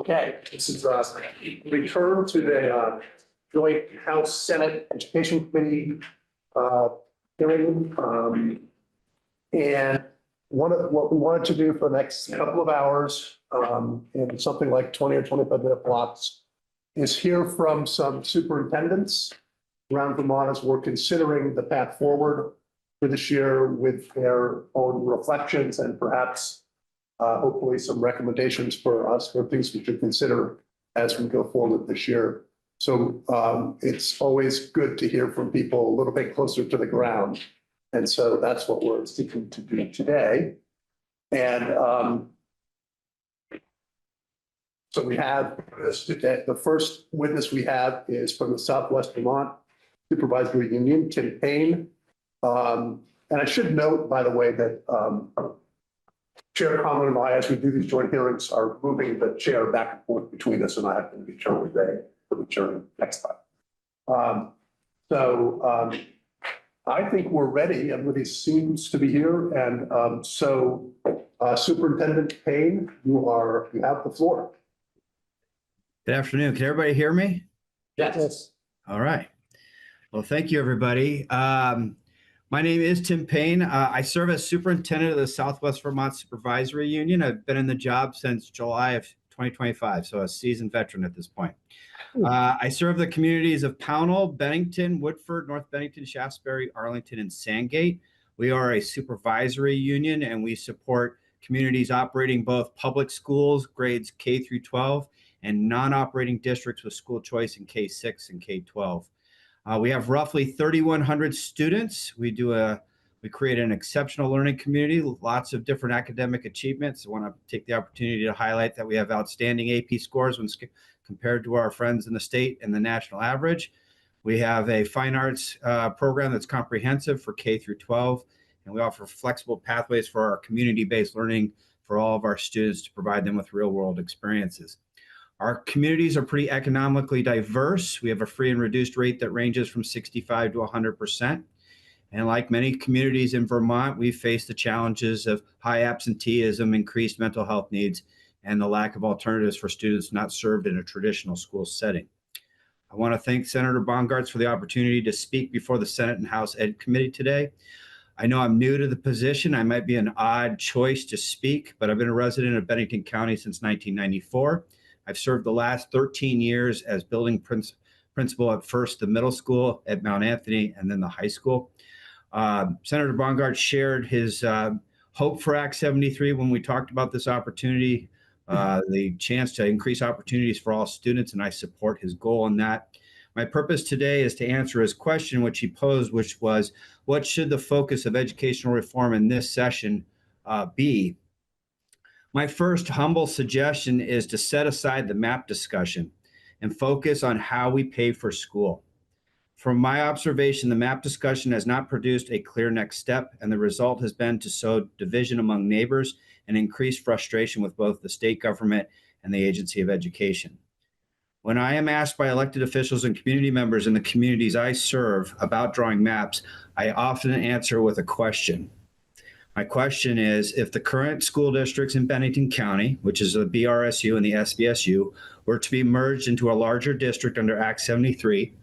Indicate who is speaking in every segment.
Speaker 1: Okay, this is return to the joint House Senate Education Committee hearing. And one of what we wanted to do for the next couple of hours, in something like 20 or 25-minute blocks, is hear from some superintendents around Vermont as we're considering the path forward for this year with their own reflections and perhaps hopefully some recommendations for us for things we should consider as we go forward this year. So it's always good to hear from people a little bit closer to the ground. And so that's what we're seeking to do today. And so we have the first witness we have is from the Southwest Vermont Supervisory Union, Tim Payne. And I should note, by the way, that Chair Conlon and I, as we do these joint hearings, are moving the chair back and forth between us, and I have to return today to return next time. I think we're ready. Everybody seems to be here, and Superintendent Payne, you have the floor.
Speaker 2: Good afternoon. Can everybody hear me?
Speaker 1: Yes.
Speaker 2: All right. Well, thank you, everybody. My name is Tim Payne. I serve as superintendent of the Southwest Vermont Supervisory Union. I've been in the job since July of 2025, so a seasoned veteran at this point. I serve the communities of Pownell, Bennington, Woodford, North Bennington, Shaftesbury, Arlington, and Sandgate. We are a supervisory union, and we support communities operating both public schools, grades K through 12, and non-operating districts with school choice in K-6 and K-12. We have roughly 3,100 students. We create an exceptional learning community, lots of different academic achievements. I want to take the opportunity to highlight that we have outstanding AP scores when compared to our friends in the state and the national average. We have a fine arts program that's comprehensive for K through 12, and we offer flexible pathways for our community-based learning for all of our students to provide them with real-world experiences. Our communities are pretty economically diverse. We have a free and reduced rate that ranges from 65 to 100%. And like many communities in Vermont, we face the challenges of high absenteeism, increased mental health needs, and the lack of alternatives for students not served in a traditional school setting. I want to thank Senator Bongartz for the opportunity to speak before the Senate and House Ed Committee today. I know I'm new to the position. I might be an odd choice to speak, but I've been a resident of Bennington County since 1994. I've served the last 13 years as building principal at first the middle school at Mount Anthony and then the high school. Senator Bongartz shared his hope for Act 73 when we talked about this opportunity, the chance to increase opportunities for all students, and I support his goal in that. My purpose today is to answer his question, which he posed, which was, what should the focus of educational reform in this session be? My first humble suggestion is to set aside the map discussion and focus on how we pay for school. From my observation, the map discussion has not produced a clear next step, and the result has been to sow division among neighbors and increase frustration with both the state government and the Agency of Education. When I am asked by elected officials and community members in the communities I serve about drawing maps, I often answer with a question. My question is, if the current school districts in Bennington County, which is the BRSU and the SBSU, were to be merged into a larger district under Act 73,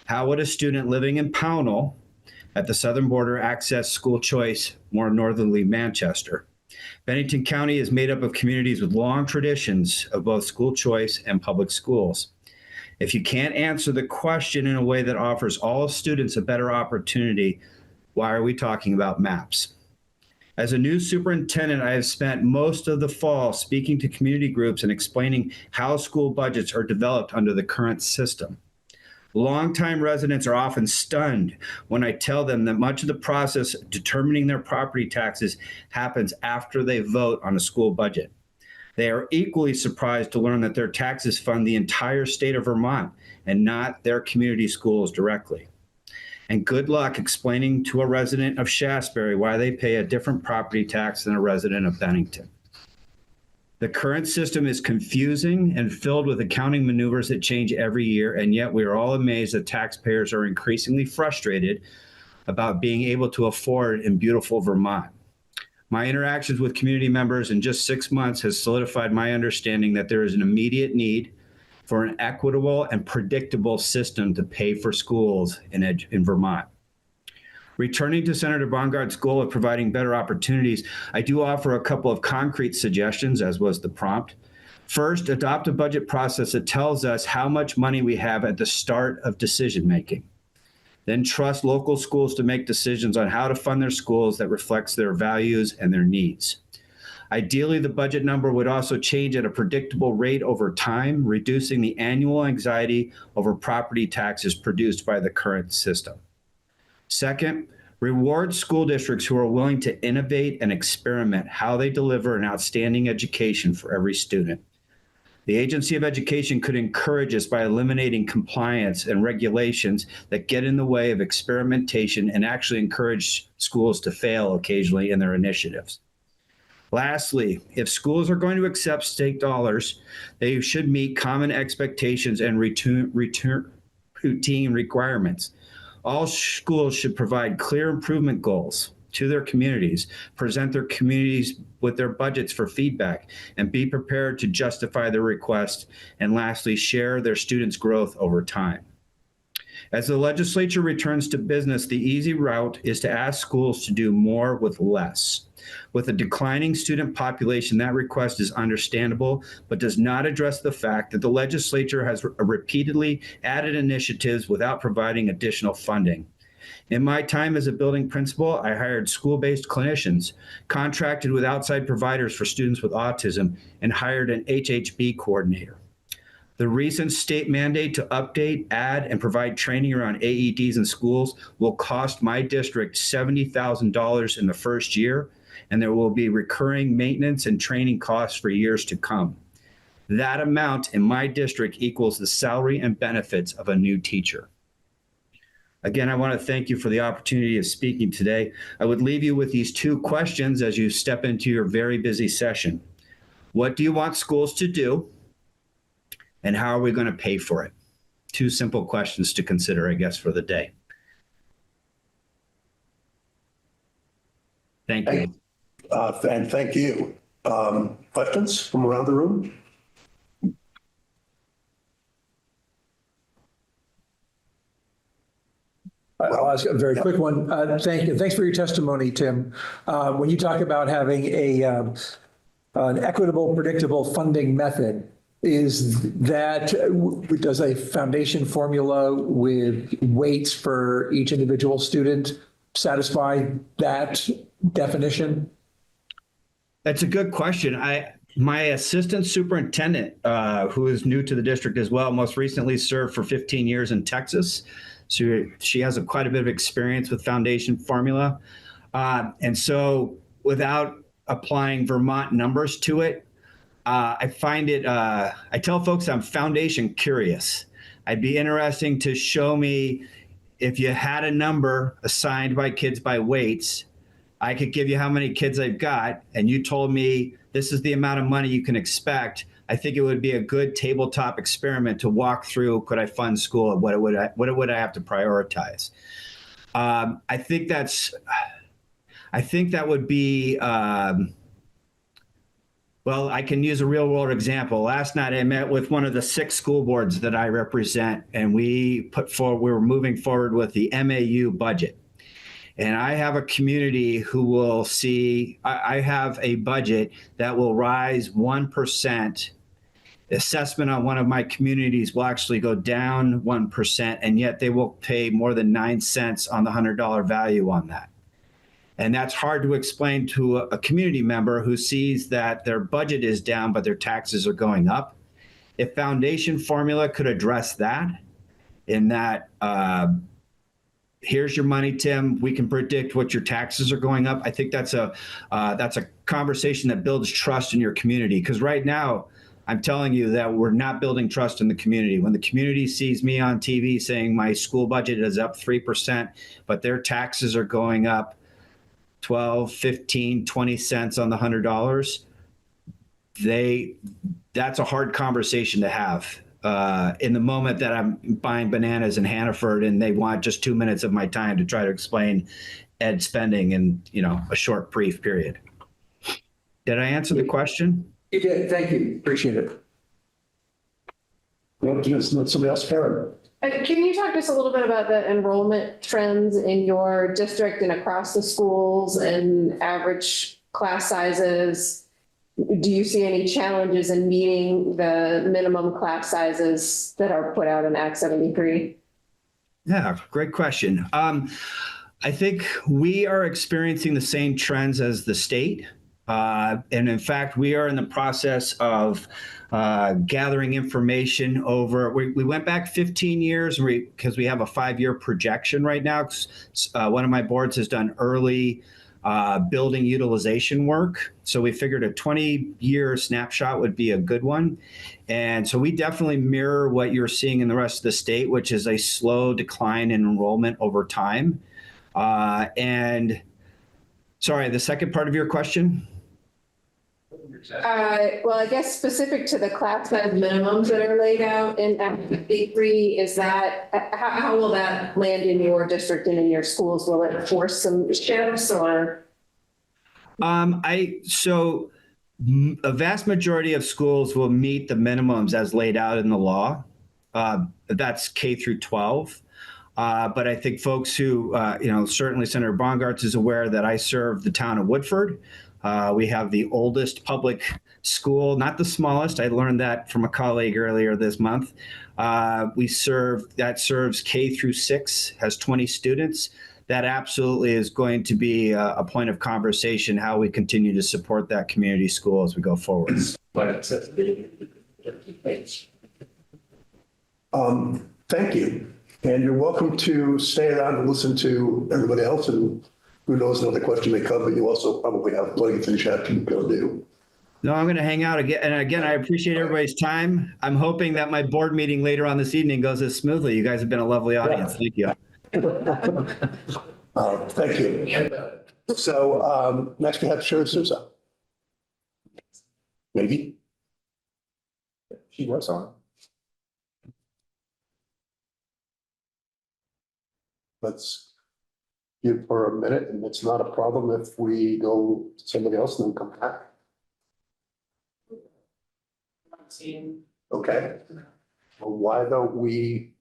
Speaker 2: how would a student living in Pownell at the southern border access school choice more northerly Manchester? Bennington County is made up of communities with long traditions of both school choice and public schools. If you can't answer the question in a way that offers all students a better opportunity, why are we talking about maps? As a new superintendent, I have spent most of the fall speaking to community groups and explaining how school budgets are developed under the current system. Longtime residents are often stunned when I tell them that much of the process determining their property taxes happens after they vote on a school budget. They are equally surprised to learn that their taxes fund the entire state of Vermont and not their community schools directly. And good luck explaining to a resident of Shaftesbury why they pay a different property tax than a resident of Bennington. The current system is confusing and filled with accounting maneuvers that change every year, and yet we are all amazed that taxpayers are increasingly frustrated about being able to afford in beautiful Vermont. My interactions with community members in just 6 months has solidified my understanding that there is an immediate need for an equitable and predictable system to pay for schools in Vermont. Returning to Senator Bongard's goal of providing better opportunities, I do offer a couple of concrete suggestions, as was the prompt. First, adopt a budget process that tells us how much money we have at the start of decision making. Then trust local schools to make decisions on how to fund their schools that reflects their values and their needs. Ideally, the budget number would also change at a predictable rate over time, reducing the annual anxiety over property taxes produced by the current system. Second, reward school districts who are willing to innovate and experiment how they deliver an outstanding education for every student. The Agency of Education could encourage us by eliminating compliance and regulations that get in the way of experimentation and actually encourage schools to fail occasionally in their initiatives. Lastly, if schools are going to accept state dollars, they should meet common expectations and routine requirements. All schools should provide clear improvement goals to their communities, present their communities with their budgets for feedback, and be prepared to justify their request. And lastly, share their students' growth over time. As the legislature returns to business, the easy route is to ask schools to do more with less. With a declining student population, that request is understandable, but does not address the fact that the legislature has repeatedly added initiatives without providing additional funding. In my time as a building principal, I hired school-based clinicians, contracted with outside providers for students with autism, and hired an HHB coordinator. The recent state mandate to update, add, and provide training around AEDs in schools will cost my district $70,000 in the first year, and there will be recurring maintenance and training costs for years to come. That amount in my district equals the salary and benefits of a new teacher. Again, I want to thank you for the opportunity of speaking today. I would leave you with these two questions as you step into your very busy session. What do you want schools to do? And how are we going to pay for it? Two simple questions to consider, I guess, for the day. Thank you.
Speaker 1: And thank you. Questions from around the room?
Speaker 3: I'll ask a very quick one. Thank you. Thanks for your testimony, Tim. When you talk about having an equitable, predictable funding method, does a foundation formula with weights for each individual student satisfy that definition?
Speaker 2: That's a good question. My assistant superintendent, who is new to the district as well, most recently served for 15 years in Texas. So she has quite a bit of experience with foundation formula. And so without applying Vermont numbers to it, I find it, I tell folks I'm foundation curious. I'd be interesting to show me if you had a number assigned by kids by weights, I could give you how many kids I've got, and you told me this is the amount of money you can expect. I think it would be a good tabletop experiment to walk through. Could I fund school? What would I have to prioritize? I think that would be. Well, I can use a real world example. Last night, I met with one of the 6 school boards that I represent, and we were moving forward with the MAU budget. And I have a community who will see, I have a budget that will rise 1%. Assessment on one of my communities will actually go down 1%, and yet they will pay more than 9 cents on the $100 value on that. And that's hard to explain to a community member who sees that their budget is down, but their taxes are going up. If foundation formula could address that, in that, here's your money, Tim, we can predict what your taxes are going up. I think that's a conversation that builds trust in your community. Because right now, I'm telling you that we're not building trust in the community. When the community sees me on TV saying my school budget is up 3%, but their taxes are going up 12, 15, 20 cents on the $100, that's a hard conversation to have. In the moment that I'm buying bananas in Hannaford and they want just 2 minutes of my time to try to explain ed spending in, a short, brief period. Did I answer the question?
Speaker 3: You did. Thank you. Appreciate it.
Speaker 1: Well, just let somebody else, Karen.
Speaker 4: Can you talk to us a little bit about the enrollment trends in your district and across the schools and average class sizes? Do you see any challenges in meeting the minimum class sizes that are put out in Act 73?
Speaker 2: Yeah, great question. I think we are experiencing the same trends as the state. And in fact, we are in the process of gathering information over, we went back 15 years because we have a 5-year projection right now. One of my boards has done early building utilization work. So we figured a 20-year snapshot would be a good one. And so we definitely mirror what you're seeing in the rest of the state, which is a slow decline in enrollment over time. And sorry, the second part of your question?
Speaker 4: Well, I guess specific to the class size minimums that are laid out in Act 73, is that, how will that land in your district and in your schools? Will it force some shifts or?
Speaker 2: So a vast majority of schools will meet the minimums as laid out in the law. That's K through 12. But I think folks who, certainly Senator Bongartz is aware that I serve the town of Woodford. We have the oldest public school, not the smallest. I learned that from a colleague earlier this month. That serves K through 6, has 20 students. That absolutely is going to be a point of conversation, how we continue to support that community school as we go forward.
Speaker 1: Thank you. And you're welcome to stay around and listen to everybody else, and who knows, another question may come, but you also probably have plenty of things you have to go do.
Speaker 2: No, I'm going to hang out again. And again, I appreciate everybody's time. I'm hoping that my board meeting later on this evening goes as smoothly. You guys have been a lovely audience. Thank you.
Speaker 1: Thank you. So next we have Sharon Sousa. Maybe. She was on. Let's give her a minute, and it's not a problem if we go to somebody else and then come back. Okay. Well, why don't we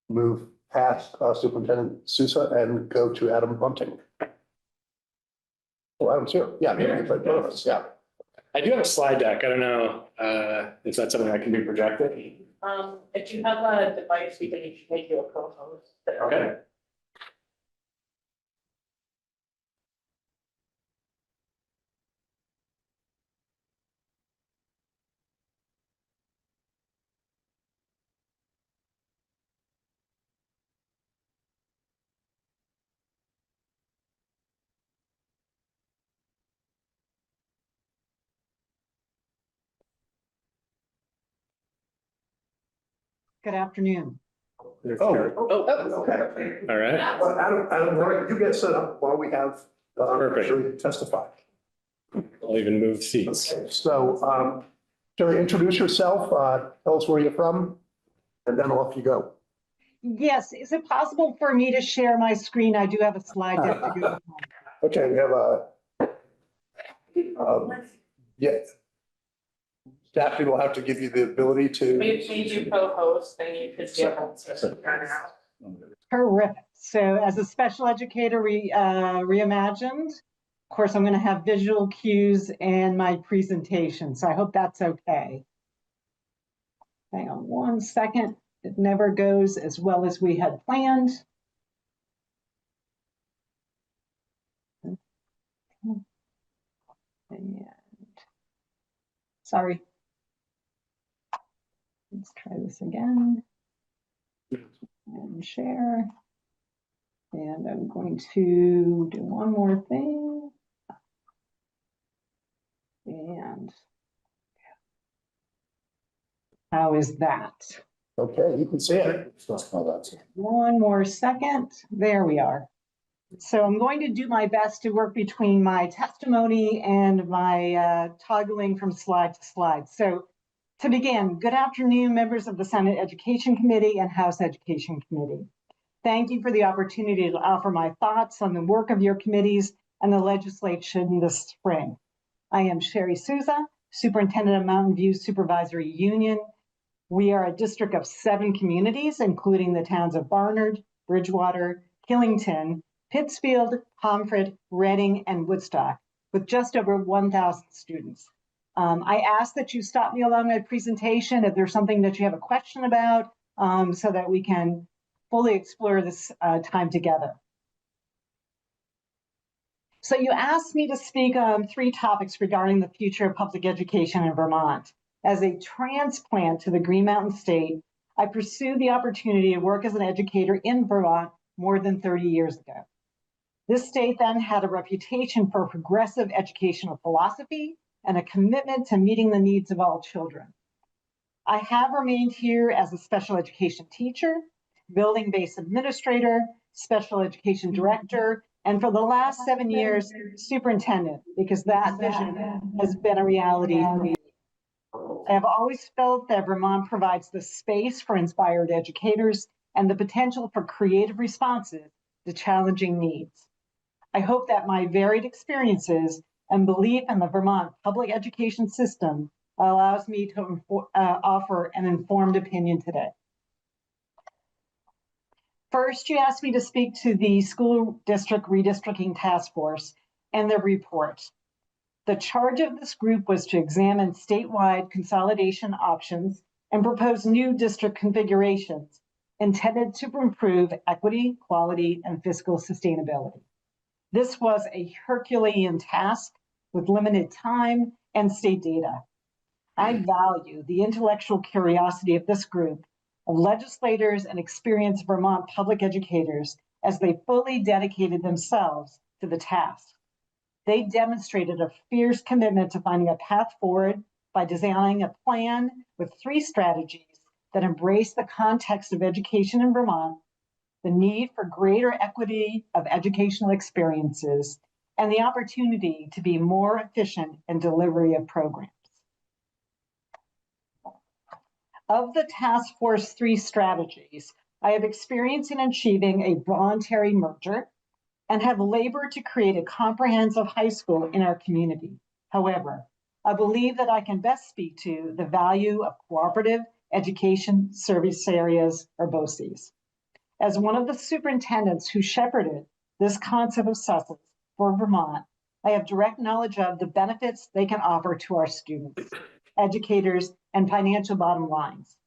Speaker 1: move past Superintendent Sousa and go to Adam Bunting? Oh, Adam's here. Yeah, yeah.
Speaker 5: I do have a slide deck. I don't know if that's something that can be projected.
Speaker 6: If you have a device, we can make you a co-host.
Speaker 5: Okay.
Speaker 6: Good afternoon.
Speaker 5: There's
Speaker 1: Oh,
Speaker 5: Karen.
Speaker 1: okay.
Speaker 5: All right.
Speaker 1: Well, Adam, why don't you get set up while we have
Speaker 5: Perfect.
Speaker 1: Sherry testify.
Speaker 5: I'll even move seats.
Speaker 1: Okay, so, Sherry, introduce yourself, tell us where you're from, and then off you go.
Speaker 6: Yes, is it possible for me to share my screen? I do have a slide deck to go.
Speaker 1: Okay, we have yes. Daphne will have to give you the ability to.
Speaker 7: We made you co-host, then you could be able to run out.
Speaker 6: Terrific. So as a special educator reimagined, of course, I'm going to have visual cues and my presentation. So I hope that's okay. Hang on one second. It never goes as well as we had planned. And sorry. Let's try this again. And share. And I'm going to do one more thing. And how is that?
Speaker 1: Okay, you can see it.
Speaker 6: One more second. There we are. So I'm going to do my best to work between my testimony and my toggling from slide to slide. So to begin, good afternoon, members of the Senate Education Committee and House Education Committee. Thank you for the opportunity to offer my thoughts on the work of your committees and the legislation this spring. I am Sherry Souza, Superintendent of Mountain View Supervisory Union. We are a district of 7 communities, including the towns of Barnard, Bridgewater, Killington, Pittsfield, Pomfret, Reading, and Woodstock, with just over 1,000 students. I ask that you stop me along my presentation if there's something that you have a question about, so that we can fully explore this time together. So you asked me to speak on 3 topics regarding the future of public education in Vermont. As a transplant to the Green Mountain State, I pursued the opportunity to work as an educator in Vermont more than 30 years ago. This state then had a reputation for progressive educational philosophy and a commitment to meeting the needs of all children. I have remained here as a special education teacher, building-based administrator, special education director, and for the last 7 years, superintendent, because that vision has been a reality for me. I have always felt that Vermont provides the space for inspired educators and the potential for creative responses to challenging needs. I hope that my varied experiences and belief in the Vermont public education system allows me to offer an informed opinion today. First, you asked me to speak to the School District Redistricting Task Force and their report. The charge of this group was to examine statewide consolidation options and propose new district configurations intended to improve equity, quality, and fiscal sustainability. This was a Herculean task with limited time and state data. I value the intellectual curiosity of this group of legislators and experienced Vermont public educators as they fully dedicated themselves to the task. They demonstrated a fierce commitment to finding a path forward by designing a plan with 3 strategies that embrace the context of education in Vermont, the need for greater equity of educational experiences, and the opportunity to be more efficient in delivery of programs. Of the task force 3 strategies, I have experience in achieving a voluntary merger and have labored to create a comprehensive high school in our community. However, I believe that I can best speak to the value of cooperative education service areas, or BOCES. As one of the superintendents who shepherded this concept of success for Vermont, I have direct knowledge of the benefits they can offer to our students, educators, and financial bottom lines.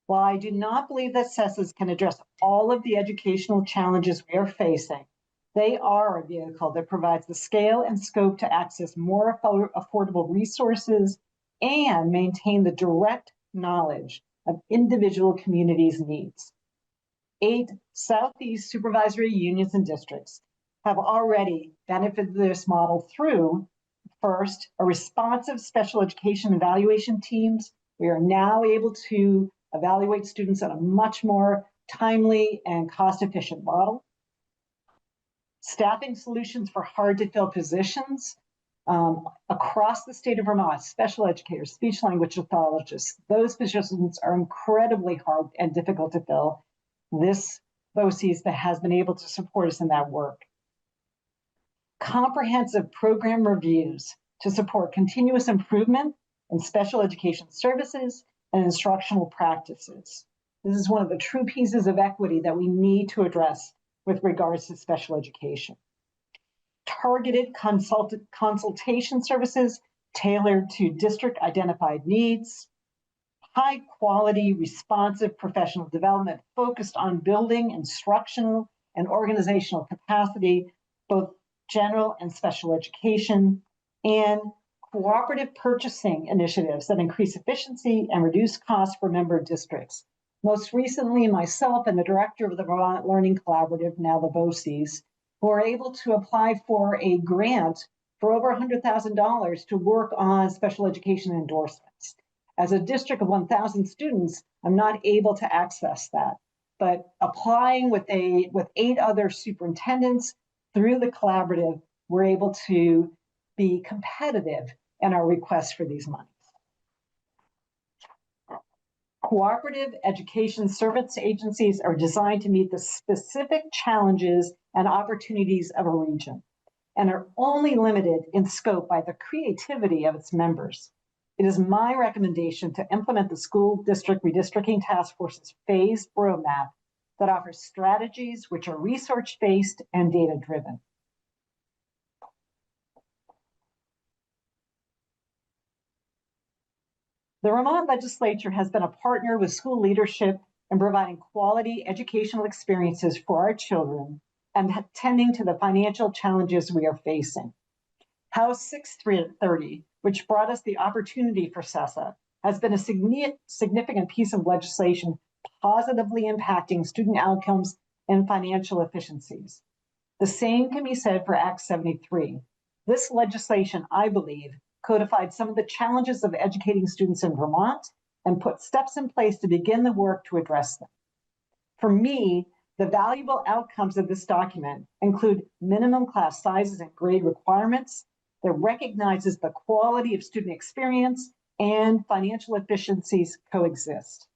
Speaker 6: While I do not believe that CESAs can address all of the educational challenges we are facing, they are a vehicle that provides the scale and scope to access more affordable resources and maintain the direct knowledge of individual communities' needs. 8 Southeast supervisory unions and districts have already benefited this model through, first, a responsive special education evaluation teams. We are now able to evaluate students in a much more timely and cost-efficient model. Staffing solutions for hard-to-fill positions across the state of Vermont, special educators, speech language pathologists. Those positions are incredibly hard and difficult to fill. This BOCES that has been able to support us in that work. Comprehensive program reviews to support continuous improvement in special education services and instructional practices. This is one of the true pieces of equity that we need to address with regards to special education. Targeted consultation services tailored to district identified needs. High quality, responsive professional development focused on building instructional and organizational capacity, both general and special education, and cooperative purchasing initiatives that increase efficiency and reduce costs for member districts. Most recently, myself and the director of the Vermont Learning Collaborative, now the BOCES, who are able to apply for a grant for over $100,000 to work on special education endorsements. As a district of 1,000 students, I'm not able to access that. But applying with 8 other superintendents through the collaborative, we're able to be competitive in our requests for these monies. Cooperative education service agencies are designed to meet the specific challenges and opportunities of a region. and are only limited in scope by the creativity of its members. It is my recommendation to implement the school district redistricting task force's phased roadmap that offers strategies which are research-based and data-driven. The Vermont legislature has been a partner with school leadership in providing quality educational experiences for our children and attending to the financial challenges we are facing. House 630, which brought us the opportunity for CESA, has been a significant piece of legislation positively impacting student outcomes and financial efficiencies. The same can be said for Act 73. This legislation, I believe, codified some of the challenges of educating students in Vermont and put steps in place to begin the work to address them. For me, the valuable outcomes of this document include minimum class sizes and grade requirements that recognizes the quality of student experience and financial efficiencies coexist.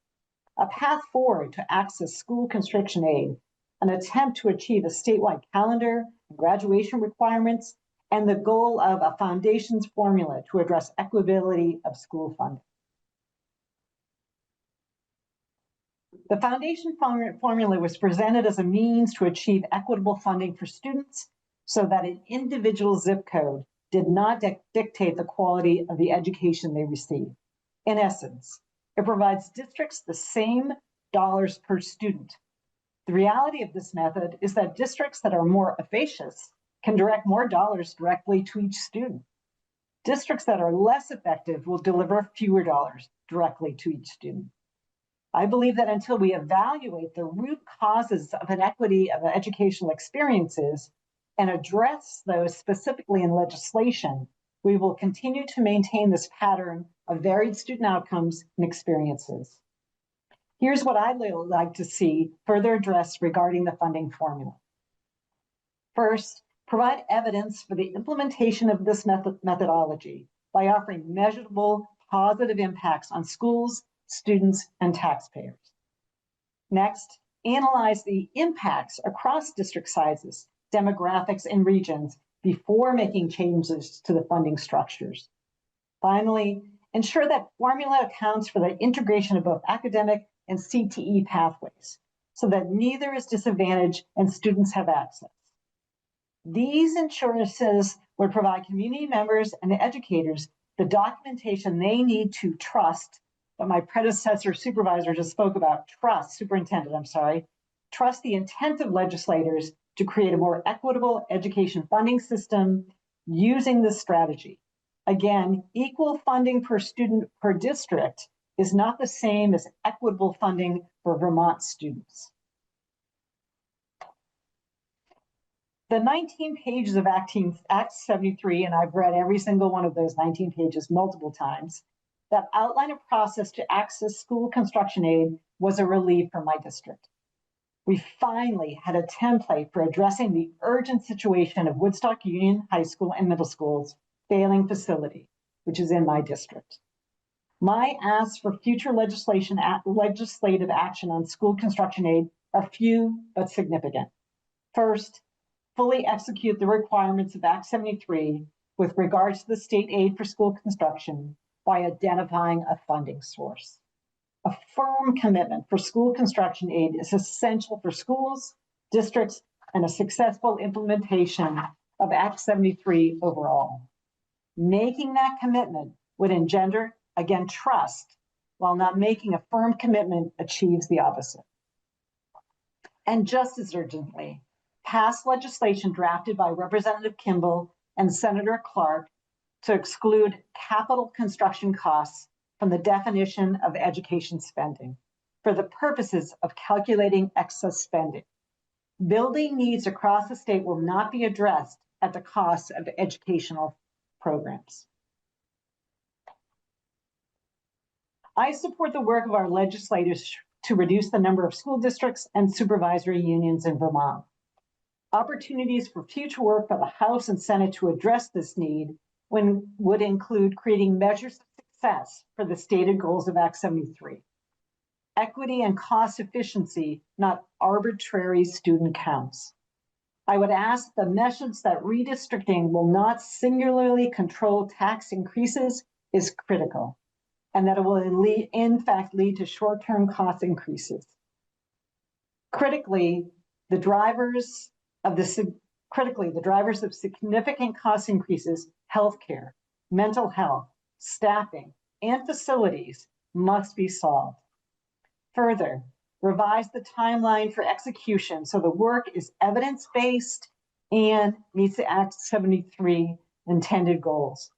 Speaker 6: A path forward to access school construction aid, an attempt to achieve a statewide calendar, graduation requirements, and the goal of a foundations formula to address equitability of school funding. The foundation formula was presented as a means to achieve equitable funding for students so that an individual zip code did not dictate the quality of the education they receive. In essence, it provides districts the same dollars per student. The reality of this method is that districts that are more efficacious can direct more dollars directly to each student. Districts that are less effective will deliver fewer dollars directly to each student. I believe that until we evaluate the root causes of inequity of educational experiences and address those specifically in legislation, we will continue to maintain this pattern of varied student outcomes and experiences. Here's what I'd like to see further addressed regarding the funding formula. First, provide evidence for the implementation of this methodology by offering measurable positive impacts on schools, students, and taxpayers. Next, analyze the impacts across district sizes, demographics, and regions before making changes to the funding structures. Finally, ensure that formula accounts for the integration of both academic and CTE pathways so that neither is disadvantaged and students have access. These assurances would provide community members and educators the documentation they need to trust, what my predecessor supervisor just spoke about, trust the intent of legislators to create a more equitable education funding system using this strategy. Again, equal funding per student per district is not the same as equitable funding for Vermont students. The 19 pages of Act 73, and I've read every single one of those 19 pages multiple times, that outline a process to access school construction aid was a relief for my district. We finally had a template for addressing the urgent situation of Woodstock Union High School and Middle School's failing facility, which is in my district. My asks for future legislative action on school construction aid are few but significant. First, fully execute the requirements of Act 73 with regards to the state aid for school construction by identifying a funding source. A firm commitment for school construction aid is essential for schools, districts, and a successful implementation of Act 73 overall. Making that commitment would engender, again, trust, while not making a firm commitment achieves the opposite. And just as urgently, pass legislation drafted by Representative Kimball and Senator Clark to exclude capital construction costs from the definition of education spending for the purposes of calculating excess spending. Building needs across the state will not be addressed at the cost of educational programs. I support the work of our legislators to reduce the number of school districts and supervisory unions in Vermont. Opportunities for future work by the House and Senate to address this need would include creating measures of success for the stated goals of Act 73. Equity and cost efficiency, not arbitrary student counts. I would ask the message that redistricting will not singularly control tax increases is critical, and that it will in fact lead to short-term cost increases. Critically, the drivers of significant cost increases, healthcare, mental health, staffing, and facilities must be solved. Further, revise the timeline for execution so the work is evidence-based and meets the Act 73 intended goals.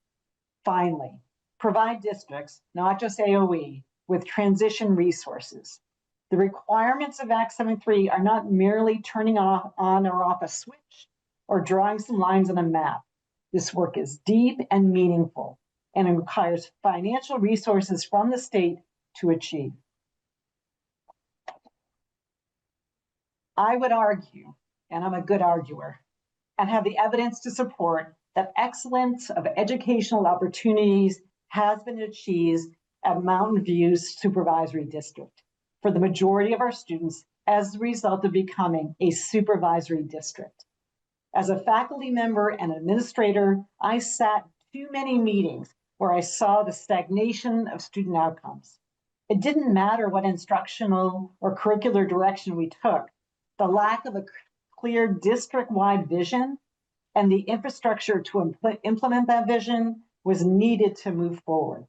Speaker 6: Finally, provide districts, not just AOE, with transition resources. The requirements of Act 73 are not merely turning on or off a switch or drawing some lines on a map. This work is deep and meaningful, and it requires financial resources from the state to achieve. I would argue, and I'm a good arguer, and have the evidence to support that excellence of educational opportunities has been achieved at Mountain View's supervisory district for the majority of our students as a result of becoming a supervisory district. As a faculty member and administrator, I sat too many meetings where I saw the stagnation of student outcomes. It didn't matter what instructional or curricular direction we took. The lack of a clear district-wide vision and the infrastructure to implement that vision was needed to move forward.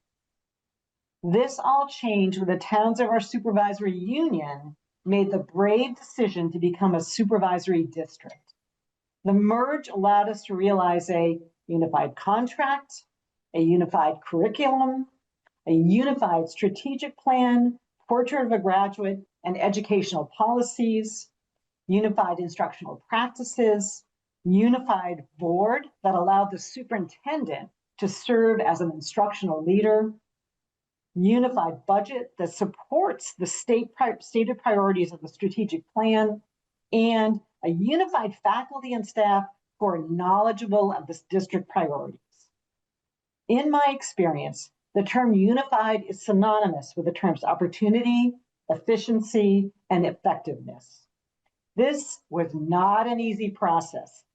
Speaker 6: This all changed when the towns of our supervisory union made the brave decision to become a supervisory district. The merge allowed us to realize a unified contract, a unified curriculum, a unified strategic plan, portrait of a graduate, and educational policies, unified instructional practices, unified board that allowed the superintendent to serve as an instructional leader, unified budget that supports the stated priorities of the strategic plan, and a unified faculty and staff who are knowledgeable of the district priorities. In my experience, the term unified is synonymous with the terms opportunity, efficiency, and effectiveness. This was not an easy process.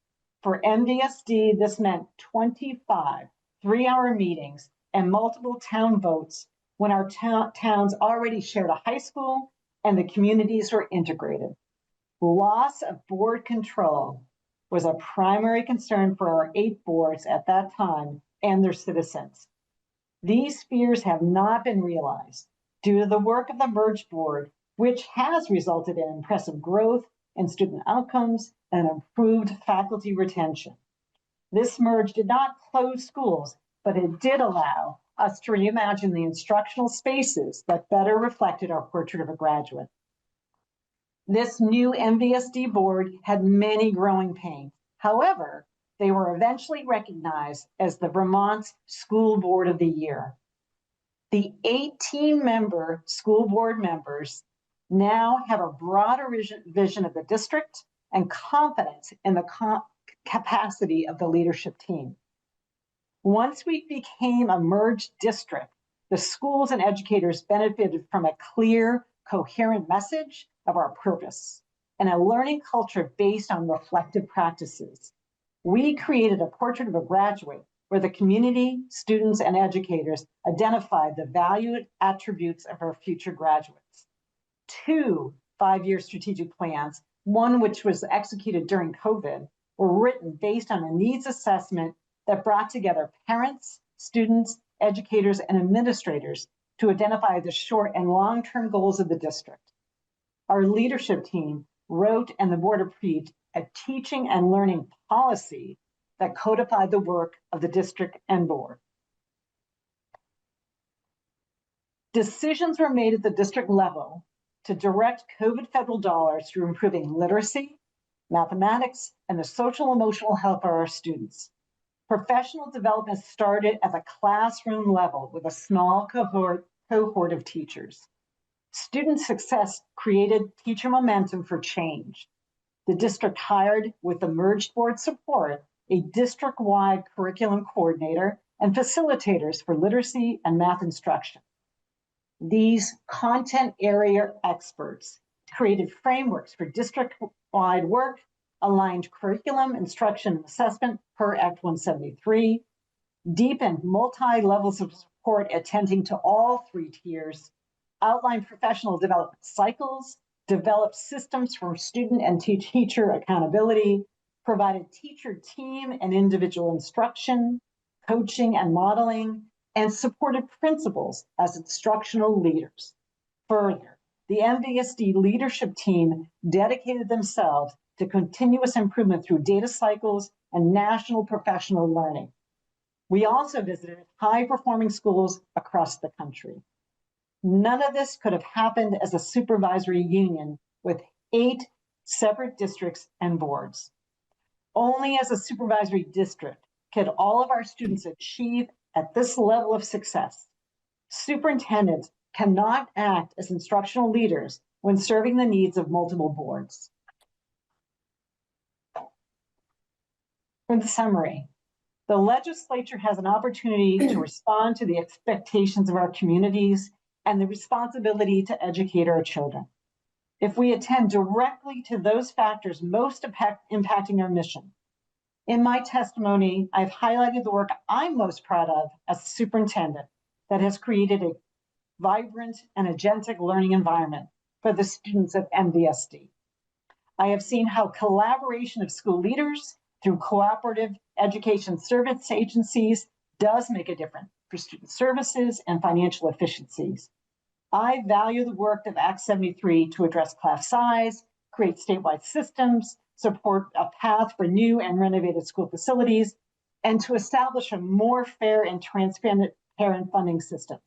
Speaker 6: For MVSD, this meant 25 three-hour meetings and multiple town votes when our towns already shared a high school and the communities were integrated. Loss of board control was a primary concern for our 8 boards at that time and their citizens. These fears have not been realized due to the work of the merged board, which has resulted in impressive growth in student outcomes and improved faculty retention. This merge did not close schools, but it did allow us to reimagine the instructional spaces that better reflected our portrait of a graduate. This new MVSD board had many growing pains. However, they were eventually recognized as the Vermont School Board of the Year. The 18-member school board members now have a broader vision of the district and confidence in the capacity of the leadership team. Once we became a merged district, the schools and educators benefited from a clear, coherent message of our purpose and a learning culture based on reflective practices. We created a portrait of a graduate where the community, students, and educators identified the valued attributes of our future graduates. 2 5-year strategic plans, one which was executed during COVID, were written based on a needs assessment that brought together parents, students, educators, and administrators to identify the short and long-term goals of the district. Our leadership team wrote and the board approved a teaching and learning policy that codified the work of the district and board. Decisions were made at the district level to direct COVID federal dollars through improving literacy, mathematics, and the social emotional health of our students. Professional development started at the classroom level with a small cohort of teachers. Student success created teacher momentum for change. The district hired, with the merged board support, a district-wide curriculum coordinator and facilitators for literacy and math instruction. These content area experts created frameworks for district-wide work aligned curriculum, instruction, and assessment per Act 173, deepened multi-levels of support attending to all 3 tiers, outlined professional development cycles, developed systems for student and teacher accountability, provided teacher team and individual instruction, coaching and modeling, and supported principals as instructional leaders. Further, the MVSD leadership team dedicated themselves to continuous improvement through data cycles and national professional learning. We also visited high-performing schools across the country. None of this could have happened as a supervisory union with 8 separate districts and boards. Only as a supervisory district could all of our students achieve at this level of success. Superintendents cannot act as instructional leaders when serving the needs of multiple boards. For the summary, the legislature has an opportunity to respond to the expectations of our communities and the responsibility to educate our children. If we attend directly to those factors most impacting our mission. In my testimony, I've highlighted the work I'm most proud of as a superintendent that has created a vibrant and agentic learning environment for the students of MVSD. I have seen how collaboration of school leaders through cooperative education service agencies does make a difference for student services and financial efficiencies. I value the work of Act 73 to address class size, create statewide systems, support a path for new and renovated school facilities, and to establish a more fair and transparent parent funding system.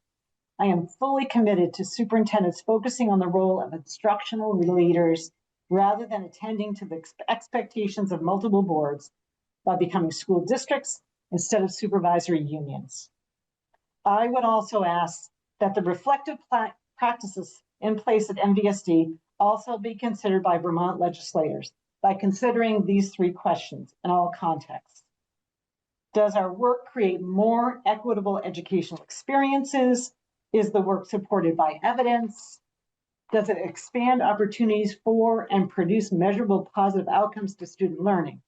Speaker 6: I am fully committed to superintendents focusing on the role of instructional leaders rather than attending to the expectations of multiple boards by becoming school districts instead of supervisory unions. I would also ask that the reflective practices in place at MVSD also be considered by Vermont legislators by considering these 3 questions in all contexts. Does our work create more equitable educational experiences? Is the work supported by evidence? Does it expand opportunities for and produce measurable positive outcomes to student learning?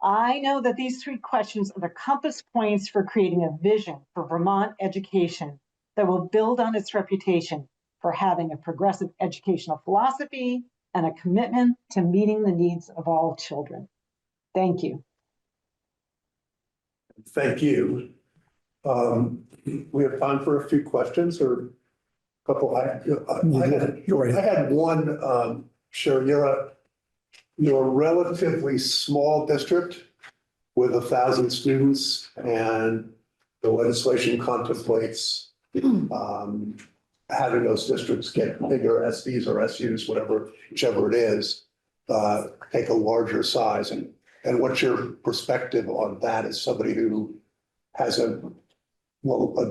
Speaker 6: I know that these 3 questions are the compass points for creating a vision for Vermont education that will build on its reputation for having a progressive educational philosophy and a commitment to meeting the needs of all children. Thank you.
Speaker 1: Thank you. We have time for a few questions or a couple. I had one, Sherry, you're a relatively small district with 1,000 students, and the legislation contemplates having those districts get bigger, SDs or SUs, whichever it is, take a larger size. And what's your perspective on that as somebody who has a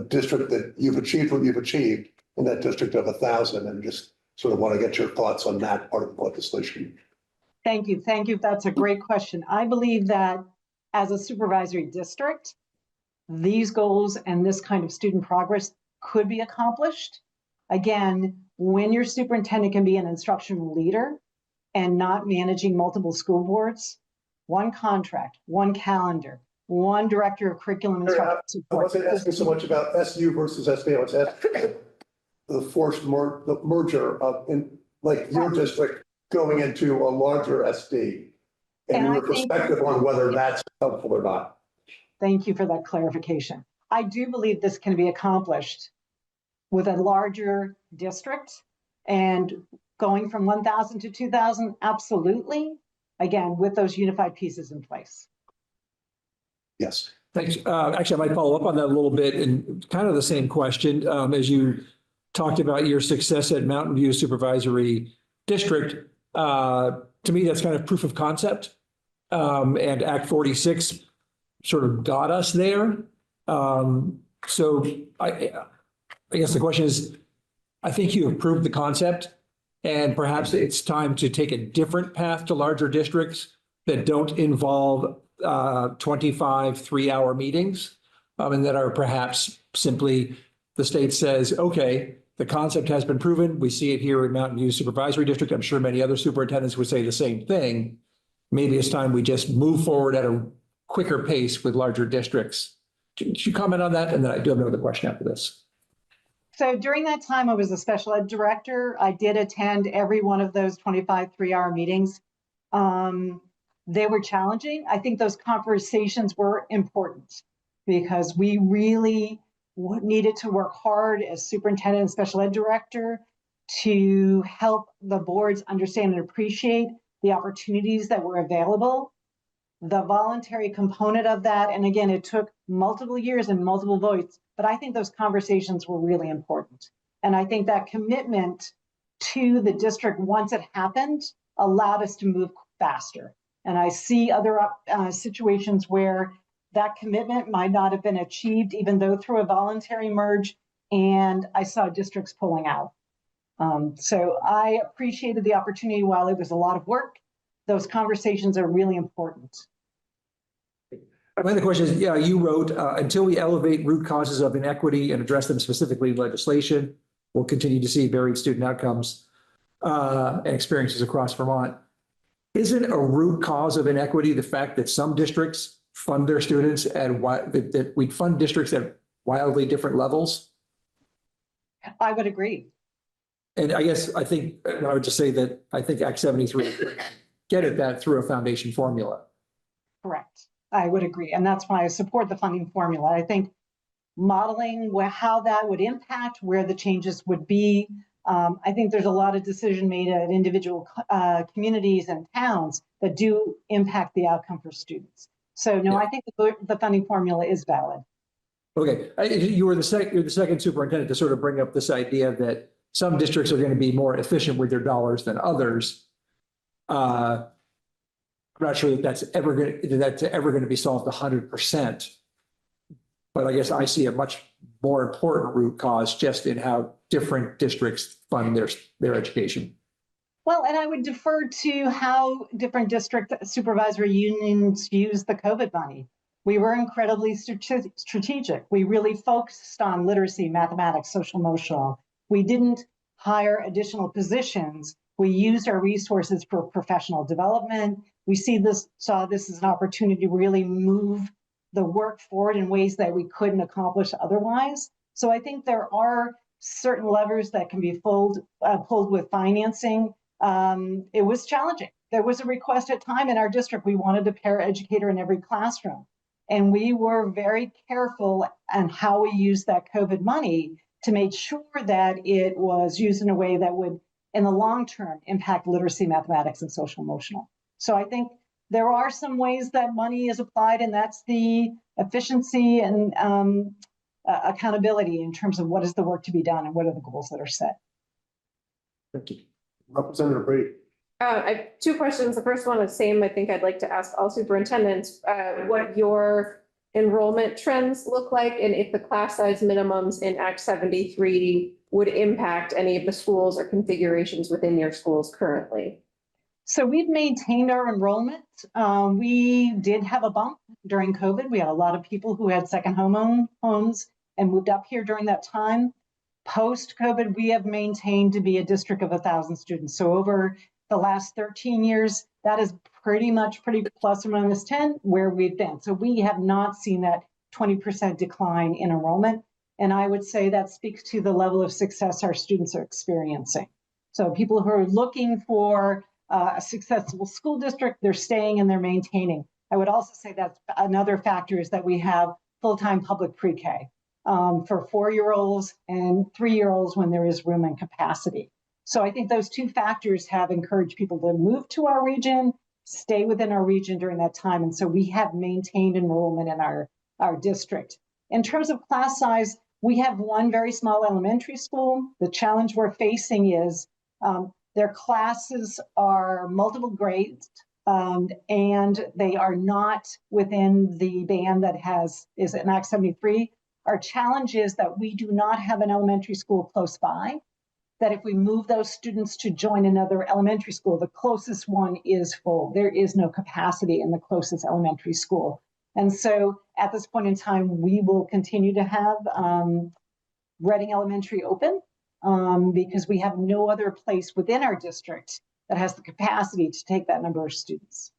Speaker 1: district that you've achieved what you've achieved in that district of 1,000, and just sort of want to get your thoughts on that part of the legislation?
Speaker 6: Thank you. Thank you. That's a great question. I believe that as a supervisory district, these goals and this kind of student progress could be accomplished. Again, when your superintendent can be an instructional leader and not managing multiple school boards, one contract, one calendar, one director of curriculum instruction support.
Speaker 1: I wasn't asking so much about SU versus SD. I was asking the forced merger of, like your district going into a larger SD, and your perspective on whether that's helpful or not.
Speaker 6: Thank you for that clarification. I do believe this can be accomplished with a larger district, and going from 1,000 to 2,000, absolutely. Again, with those unified pieces in place.
Speaker 1: Yes.
Speaker 3: Thanks. Actually, I might follow up on that a little bit, and kind of the same question as you talked about your success at Mountain View Supervisory District. To me, that's kind of proof of concept, and Act 46 sort of got us there. So I guess the question is, I think you have proved the concept, and perhaps it's time to take a different path to larger districts that don't involve 25 3-hour meetings, and that are perhaps simply the state says, okay, the concept has been proven. We see it here in Mountain View Supervisory District. I'm sure many other superintendents would say the same thing. maybe it's time we just move forward at a quicker pace with larger districts. Could you comment on that? And then I do have another question after this.
Speaker 6: So during that time, I was a special ed director. I did attend every one of those 25 3-hour meetings. They were challenging. I think those conversations were important because we really needed to work hard as superintendent and special ed director to help the boards understand and appreciate the opportunities that were available, the voluntary component of that. And again, it took multiple years and multiple votes, but I think those conversations were really important. And I think that commitment to the district, once it happened, allowed us to move faster. And I see other situations where that commitment might not have been achieved, even though through a voluntary merge, and I saw districts pulling out. So I appreciated the opportunity. While it was a lot of work, those conversations are really important.
Speaker 3: My other question is, you wrote, until we elevate root causes of inequity and address them specifically in legislation, we'll continue to see varied student outcomes and experiences across Vermont. Isn't a root cause of inequity the fact that some districts fund their students that we fund districts at wildly different levels?
Speaker 6: I would agree.
Speaker 3: And I guess I would just say that I think Act 73 get at that through a foundation formula.
Speaker 6: Correct. I would agree. And that's why I support the funding formula. I think modeling how that would impact, where the changes would be. I think there's a lot of decision made at individual communities and towns that do impact the outcome for students. So no, I think the funding formula is valid.
Speaker 3: Okay, you're the second superintendent to sort of bring up this idea that some districts are going to be more efficient with their dollars than others. I'm not sure that that's ever going to be solved 100%. But I guess I see a much more important root cause just in how different districts fund their education.
Speaker 6: Well, and I would defer to how different district supervisory unions use the COVID money. We were incredibly strategic. We really focused on literacy, mathematics, social emotional. We didn't hire additional positions. We used our resources for professional development. We saw this as an opportunity to really move the work forward in ways that we couldn't accomplish otherwise. So I think there are certain levers that can be pulled with financing. It was challenging. There was a request at time in our district. We wanted a paraeducator in every classroom. And we were very careful on how we used that COVID money to make sure that it was used in a way that would, in the long term, impact literacy, mathematics, and social emotional. So I think there are some ways that money is applied, and that's the efficiency and accountability in terms of what is the work to be done and what are the goals that are set.
Speaker 1: Thank you. Representative Brady.
Speaker 4: I have two questions. The first one is the same. I think I'd like to ask all superintendents what your enrollment trends look like, and if the class size minimums in Act 73 would impact any of the schools or configurations within your schools currently.
Speaker 6: So we've maintained our enrollment. We did have a bump during COVID. We had a lot of people who had second homes and moved up here during that time. Post-COVID, we have maintained to be a district of 1,000 students. So over the last 13 years, that is pretty plus or minus 10 where we've been. So we have not seen that 20% decline in enrollment. And I would say that speaks to the level of success our students are experiencing. So people who are looking for a successful school district, they're staying and they're maintaining. I would also say that another factor is that we have full-time public pre-K for 4-year-olds and 3-year-olds when there is room and capacity. So I think those two factors have encouraged people to move to our region, stay within our region during that time. And so we have maintained enrollment in our district. In terms of class size, we have one very small elementary school. The challenge we're facing is their classes are multiple grades and they are not within the band that is in Act 73. Our challenge is that we do not have an elementary school close by, that if we move those students to join another elementary school, the closest one is full. There is no capacity in the closest elementary school. And so at this point in time, we will continue to have Reading Elementary open because we have no other place within our district that has the capacity to take that number of students.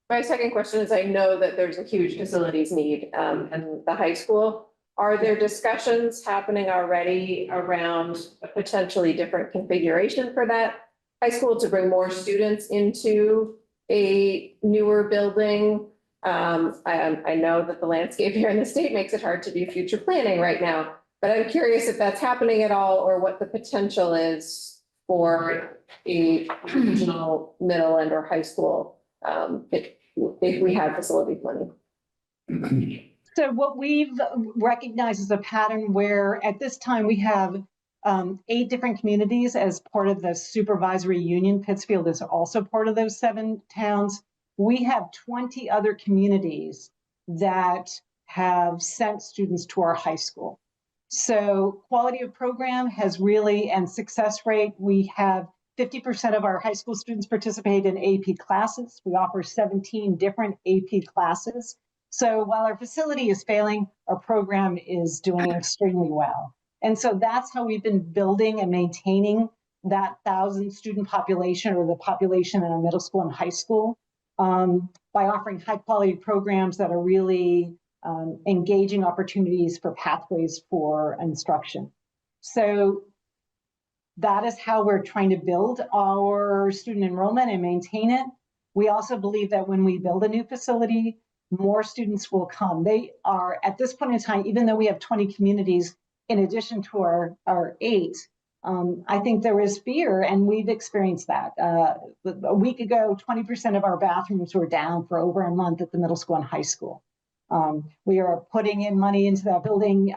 Speaker 4: My second question is, I know that there's a huge facilities need in the high school. Are there discussions happening already around a potentially different configuration for that high school to bring more students into a newer building? I know that the landscape here in the state makes it hard to do future planning right now, but I'm curious if that's happening at all or what the potential is for a regional middle and or high school if we have facilities money.
Speaker 6: So what we've recognized is a pattern where at this time we have 8 different communities as part of the supervisory union. Pittsfield is also part of those 7 towns. We have 20 other communities that have sent students to our high school. So quality of program has really, and success rate, we have 50% of our high school students participate in AP classes. We offer 17 different AP classes. So while our facility is failing, our program is doing extremely well. And so that's how we've been building and maintaining that 1,000 student population or the population in our middle school and high school by offering high quality programs that are really engaging opportunities for pathways for instruction. So that is how we're trying to build our student enrollment and maintain it. We also believe that when we build a new facility, more students will come. They are, at this point in time, even though we have 20 communities in addition to our 8, I think there is fear, and we've experienced that. A week ago, 20% of our bathrooms were down for over a month at the middle school and high school. We are putting in money into that building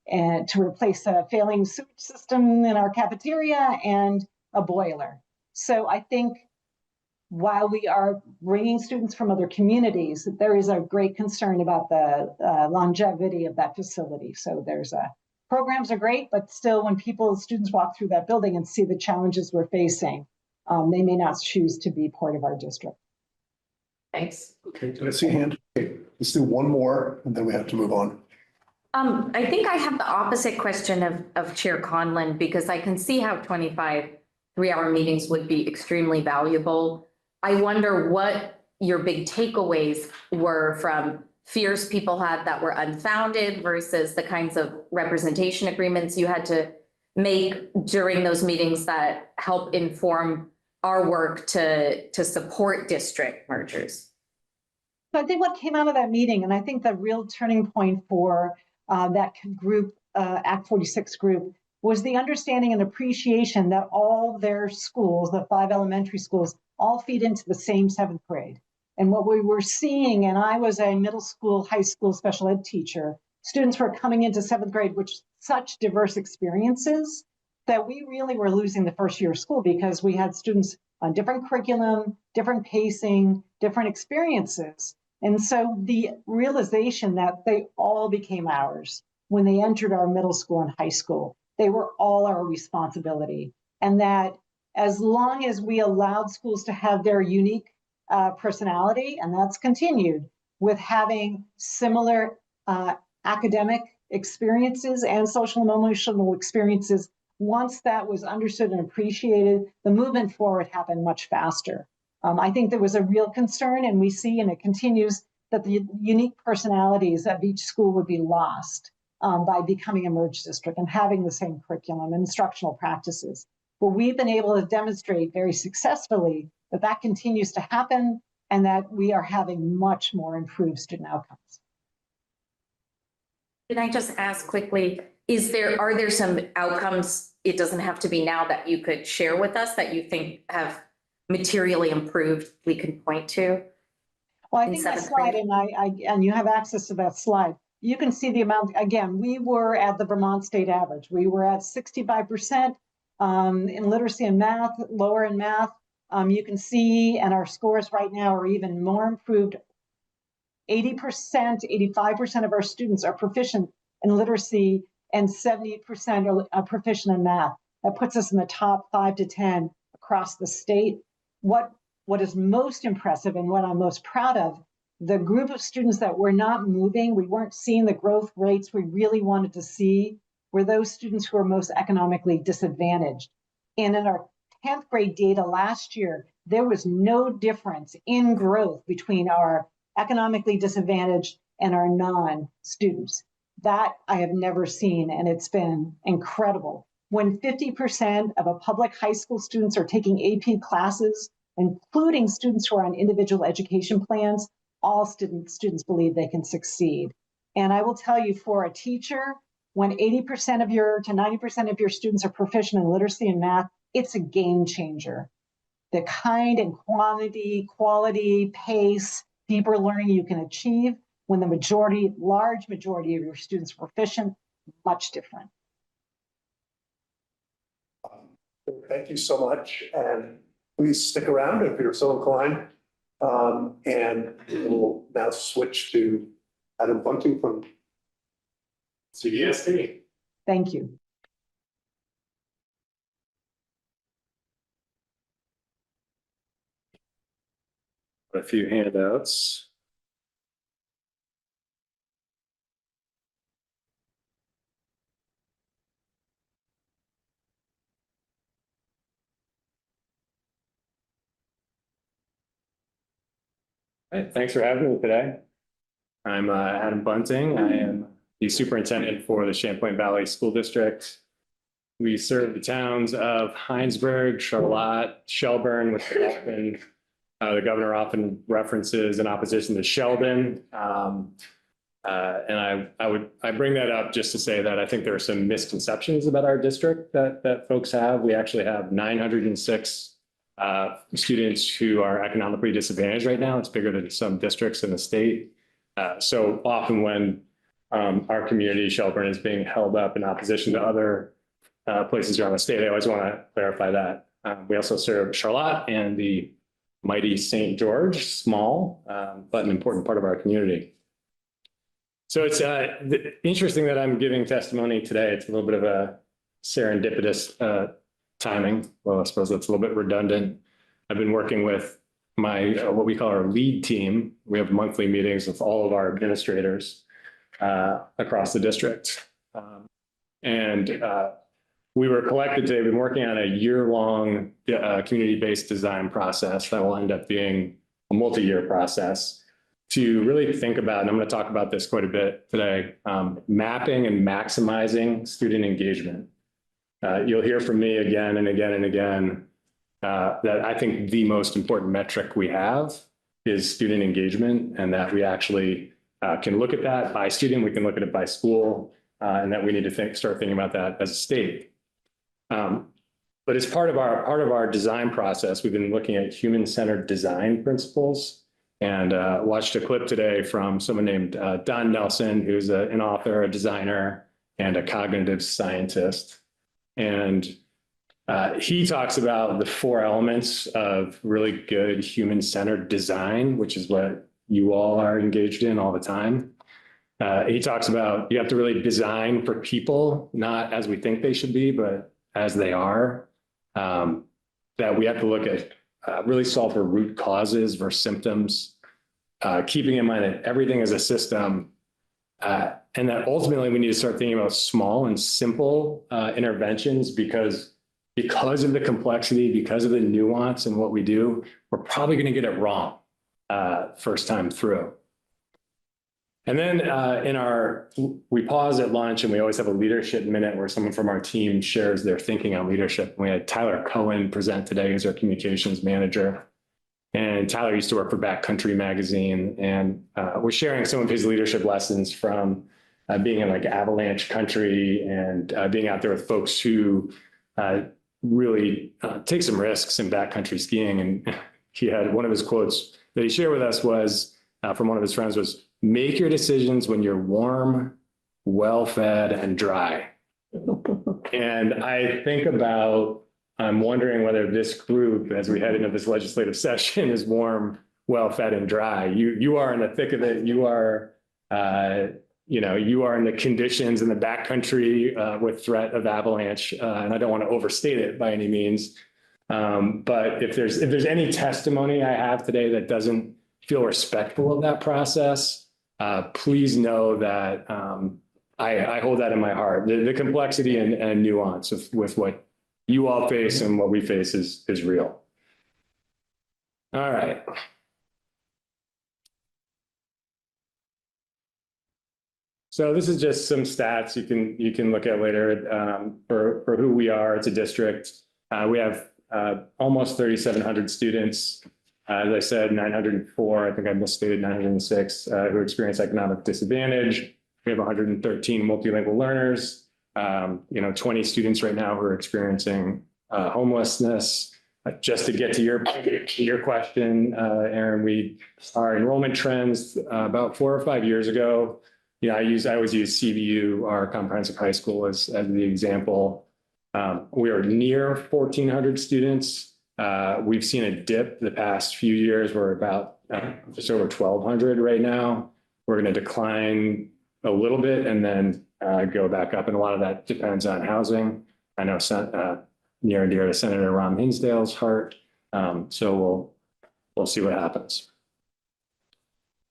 Speaker 6: and to replace a failing sewage system in our cafeteria and a boiler. So I think while we are bringing students from other communities, there is a great concern about the longevity of that facility. So programs are great, but still when students walk through that building and see the challenges we're facing, they may not choose to be part of our district.
Speaker 4: Thanks.
Speaker 1: Okay, did I see a hand? Okay, let's do one more and then we have to move on.
Speaker 8: I think I have the opposite question of Chair Conlon, because I can see how 25 3-hour meetings would be extremely valuable. I wonder what your big takeaways were from fears people had that were unfounded versus the kinds of representation agreements you had to make during those meetings that help inform our work to support district mergers.
Speaker 6: So I think what came out of that meeting, and I think the real turning point for that group, Act 46 group, was the understanding and appreciation that all their schools, the 5 elementary schools, all feed into the same 7th grade. And what we were seeing, and I was a middle school, high school special ed teacher, students were coming into 7th grade with such diverse experiences that we really were losing the first year of school because we had students on different curriculum, different pacing, different experiences. And so the realization that they all became ours when they entered our middle school and high school, they were all our responsibility. And that as long as we allowed schools to have their unique personality, and that's continued with having similar academic experiences and social and emotional experiences, once that was understood and appreciated, the movement forward happened much faster. I think there was a real concern, and we see, and it continues, that the unique personalities of each school would be lost by becoming a merged district and having the same curriculum and instructional practices. But we've been able to demonstrate very successfully that that continues to happen and that we are having much more improved student outcomes.
Speaker 8: Can I just ask quickly, are there some outcomes, it doesn't have to be now, that you could share with us that you think have materially improved we can point to?
Speaker 6: Well, I think that slide, and you have access to that slide, you can see the amount. Again, we were at the Vermont state average. We were at 65% in literacy and math, lower in math. You can see, and our scores right now are even more improved. 80%, 85% of our students are proficient in literacy and 70% are proficient in math. That puts us in the top 5 to 10 across the state. What is most impressive and what I'm most proud of, the group of students that were not moving, we weren't seeing the growth rates we really wanted to see, were those students who are most economically disadvantaged. And in our 10th grade data last year, there was no difference in growth between our economically disadvantaged and our non-students. That I have never seen, and it's been incredible. When 50% of a public high school students are taking AP classes, including students who are on individual education plans, all students believe they can succeed. And I will tell you, for a teacher, when 80% of to 90% of your students are proficient in literacy and math, it's a game changer. The kind and quality, pace, deeper learning you can achieve when the large majority of your students are proficient, much different.
Speaker 1: Thank you so much, and please stick around if you're so inclined. And we'll now switch to Adam Bunting from CBSD.
Speaker 6: Thank you.
Speaker 5: A few handouts. Hey, thanks for having me today. I'm Adam Bunting. I am the superintendent for the Champlain Valley School District. We serve the towns of Heinsberg, Charlotte, Shelburne, which often, the governor often references in opposition to Sheldon. And I bring that up just to say that I think there are some misconceptions about our district that folks have. We actually have 906 students who are economically disadvantaged right now. It's bigger than some districts in the state. So often when our community, Shelburne, is being held up in opposition to other places around the state, I always want to clarify that. We also serve Charlotte and the mighty St. George, small, but an important part of our community. So it's interesting that I'm giving testimony today. It's a little bit of a serendipitous timing. Well, I suppose that's a little bit redundant. I've been working with my, what we call our lead team. We have monthly meetings with all of our administrators across the district. We were collected today. We've been working on a year-long community-based design process that will end up being a multi-year process to really think about, and I'm going to talk about this quite a bit today, mapping and maximizing student engagement. You'll hear from me again and again and again that I think the most important metric we have is student engagement, and that we actually can look at that by student, we can look at it by school, and that we need to start thinking about that as a state. But as part of our design process, we've been looking at human-centered design principles, and watched a clip today from someone named Don Nelson, who's an author, a designer, and a cognitive scientist. And he talks about the 4 elements of really good human-centered design, which is what you all are engaged in all the time. He talks about you have to really design for people, not as we think they should be, but as they are. That we have to look at really solve for root causes versus symptoms, keeping in mind that everything is a system, and that ultimately we need to start thinking about small and simple interventions because of the complexity, because of the nuance in what we do, we're probably going to get it wrong first time through. And then we pause at lunch and we always have a leadership minute where someone from our team shares their thinking on leadership. We had Tyler Cohen present today as our communications manager. And Tyler used to work for Backcountry magazine, and we're sharing some of his leadership lessons from being in like avalanche country and being out there with folks who really take some risks in backcountry skiing. And he had one of his quotes that he shared with us was from one of his friends was, "Make your decisions when you're warm, well-fed, and dry." And I think about, I'm wondering whether this group, as we head into this legislative session, is warm, well-fed, and dry. You are in the thick of it. You are, you are in the conditions in the backcountry with threat of avalanche. And I don't want to overstate it by any means. But if there's any testimony I have today that doesn't feel respectful of that process, please know that I hold that in my heart. The complexity and nuance with what you all face and what we face is real. All right. So this is just some stats you can look at later for who we are. It's a district. We have almost 3,700 students. As I said, 904, I think I misstated 906, who experience economic disadvantage. We have 113 multilingual learners, 20 students right now who are experiencing homelessness. Just to get to your question, Aaron, our enrollment trends about 4 or 5 years ago, I always use CVU, our comprehensive high school, as the example. We are near 1,400 students. We've seen a dip the past few years. We're about just over 1,200 right now. We're going to decline a little bit and then go back up. And a lot of that depends on housing. I know near and dear to Senator Ron Hinsdale's heart. So we'll see what happens.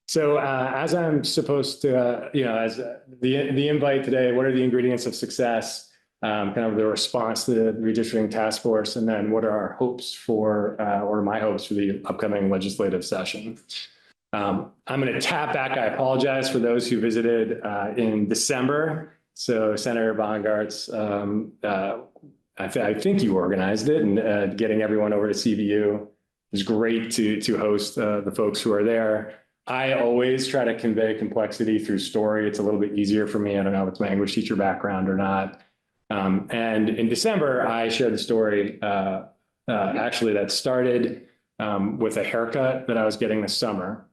Speaker 5: So as I'm supposed to, as the invite today, what are the ingredients of success? Kind of the response to the redistricting task force, and then what are our hopes for, or my hopes for the upcoming legislative session. I'm going to tap back. I apologize for those who visited in December. So Senator Bongart's, I think you organized it, and getting everyone over to CVU. It was great to host the folks who are there. I always try to convey complexity through story. It's a little bit easier for me. I don't know if it's my English teacher background or not. And in December, I shared the story actually that started with a haircut that I was getting this summer.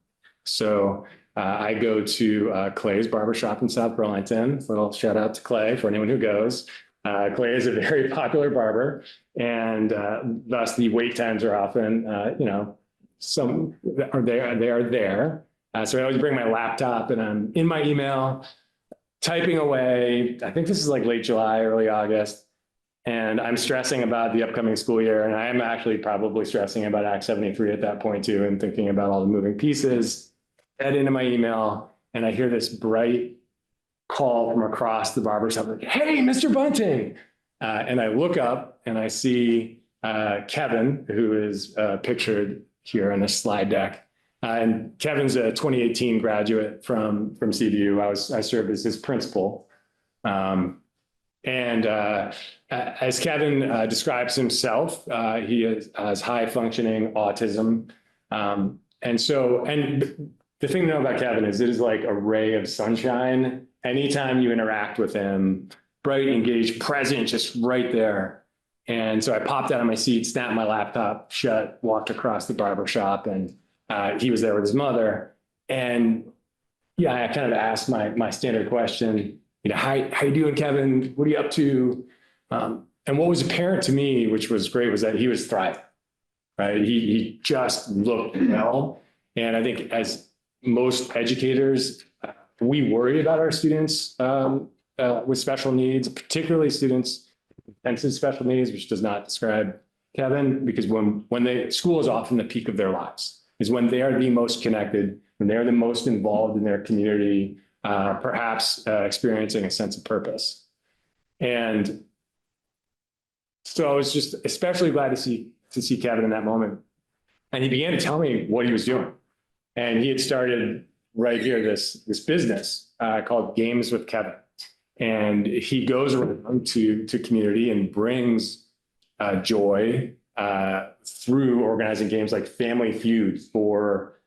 Speaker 5: So I go to Clay's barbershop in South Burlington. Little shout out to Clay for anyone who goes. Clay is a very popular barber, and thus the wait times are often, they are there. So I always bring my laptop, and I'm in my email, typing away. I think this is like late July, early August, and I'm stressing about the upcoming school year. And I am actually probably stressing about Act 73 at that point too, and thinking about all the moving pieces. Head into my email, and I hear this bright call from across the barbershop, like, "Hey, Mr. Bunting." And I look up and I see Kevin, who is pictured here in this slide deck. And Kevin's a 2018 graduate from CVU. I served as his principal. And as Kevin describes himself, he has high functioning autism. And the thing to know about Kevin is it is like a ray of sunshine. Anytime you interact with him, bright, engaged, present, just right there. And so I popped out of my seat, snapped my laptop shut, walked across the barber shop, and he was there with his mother. And yeah, I kind of asked my standard question, how you doing, Kevin? What are you up to? And what was apparent to me, which was great, was that he was thriving, right? He just looked well. And I think as most educators, we worry about our students with special needs, particularly students with intensive special needs, which does not describe Kevin, because when school is often the peak of their lives, is when they are the most connected, when they're the most involved in their community, perhaps experiencing a sense of purpose. And so I was just especially glad to see Kevin in that moment. And he began to tell me what he was doing. And he had started right here this business called Games with Kevin. And he goes around to community and brings joy through organizing games like Family Feud for,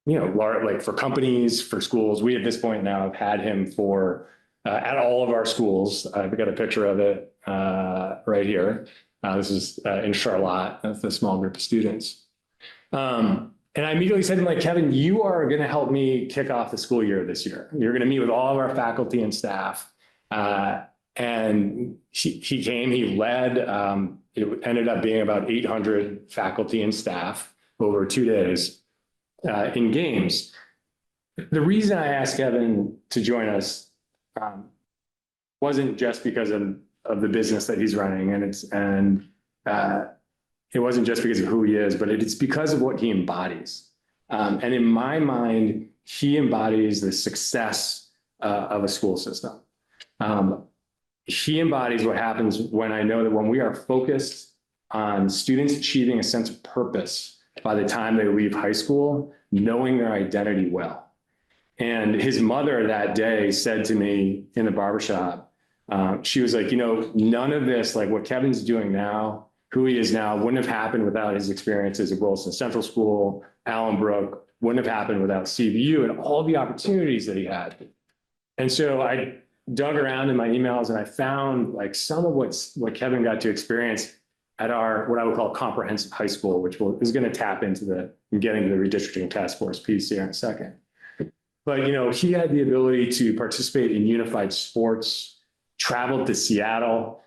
Speaker 5: like for companies, for schools. We at this point now have had him for at all of our schools. I've got a picture of it right here. This is in Charlotte. That's a small group of students. And I immediately said to him, like, Kevin, you are going to help me kick off the school year this year. You're going to meet with all of our faculty and staff. And he came, he led, it ended up being about 800 faculty and staff over 2 days in games. The reason I asked Kevin to join us wasn't just because of the business that he's running, it wasn't just because of who he is, but it's because of what he embodies. And in my mind, he embodies the success of a school system. he embodies what happens when I know that when we are focused on students achieving a sense of purpose by the time they leave high school, knowing their identity well. And his mother that day said to me in the barbershop, she was like, you know, none of this, like what Kevin's doing now, who he is now, wouldn't have happened without his experiences at Wilson Central School, Allenbrook, wouldn't have happened without CVU and all the opportunities that he had. And so I dug around in my emails and I found like some of what Kevin got to experience at our, what I would call comprehensive high school, which is going to tap into getting to the redistricting task force piece here in a second. But, you know, he had the ability to participate in unified sports, traveled to Seattle.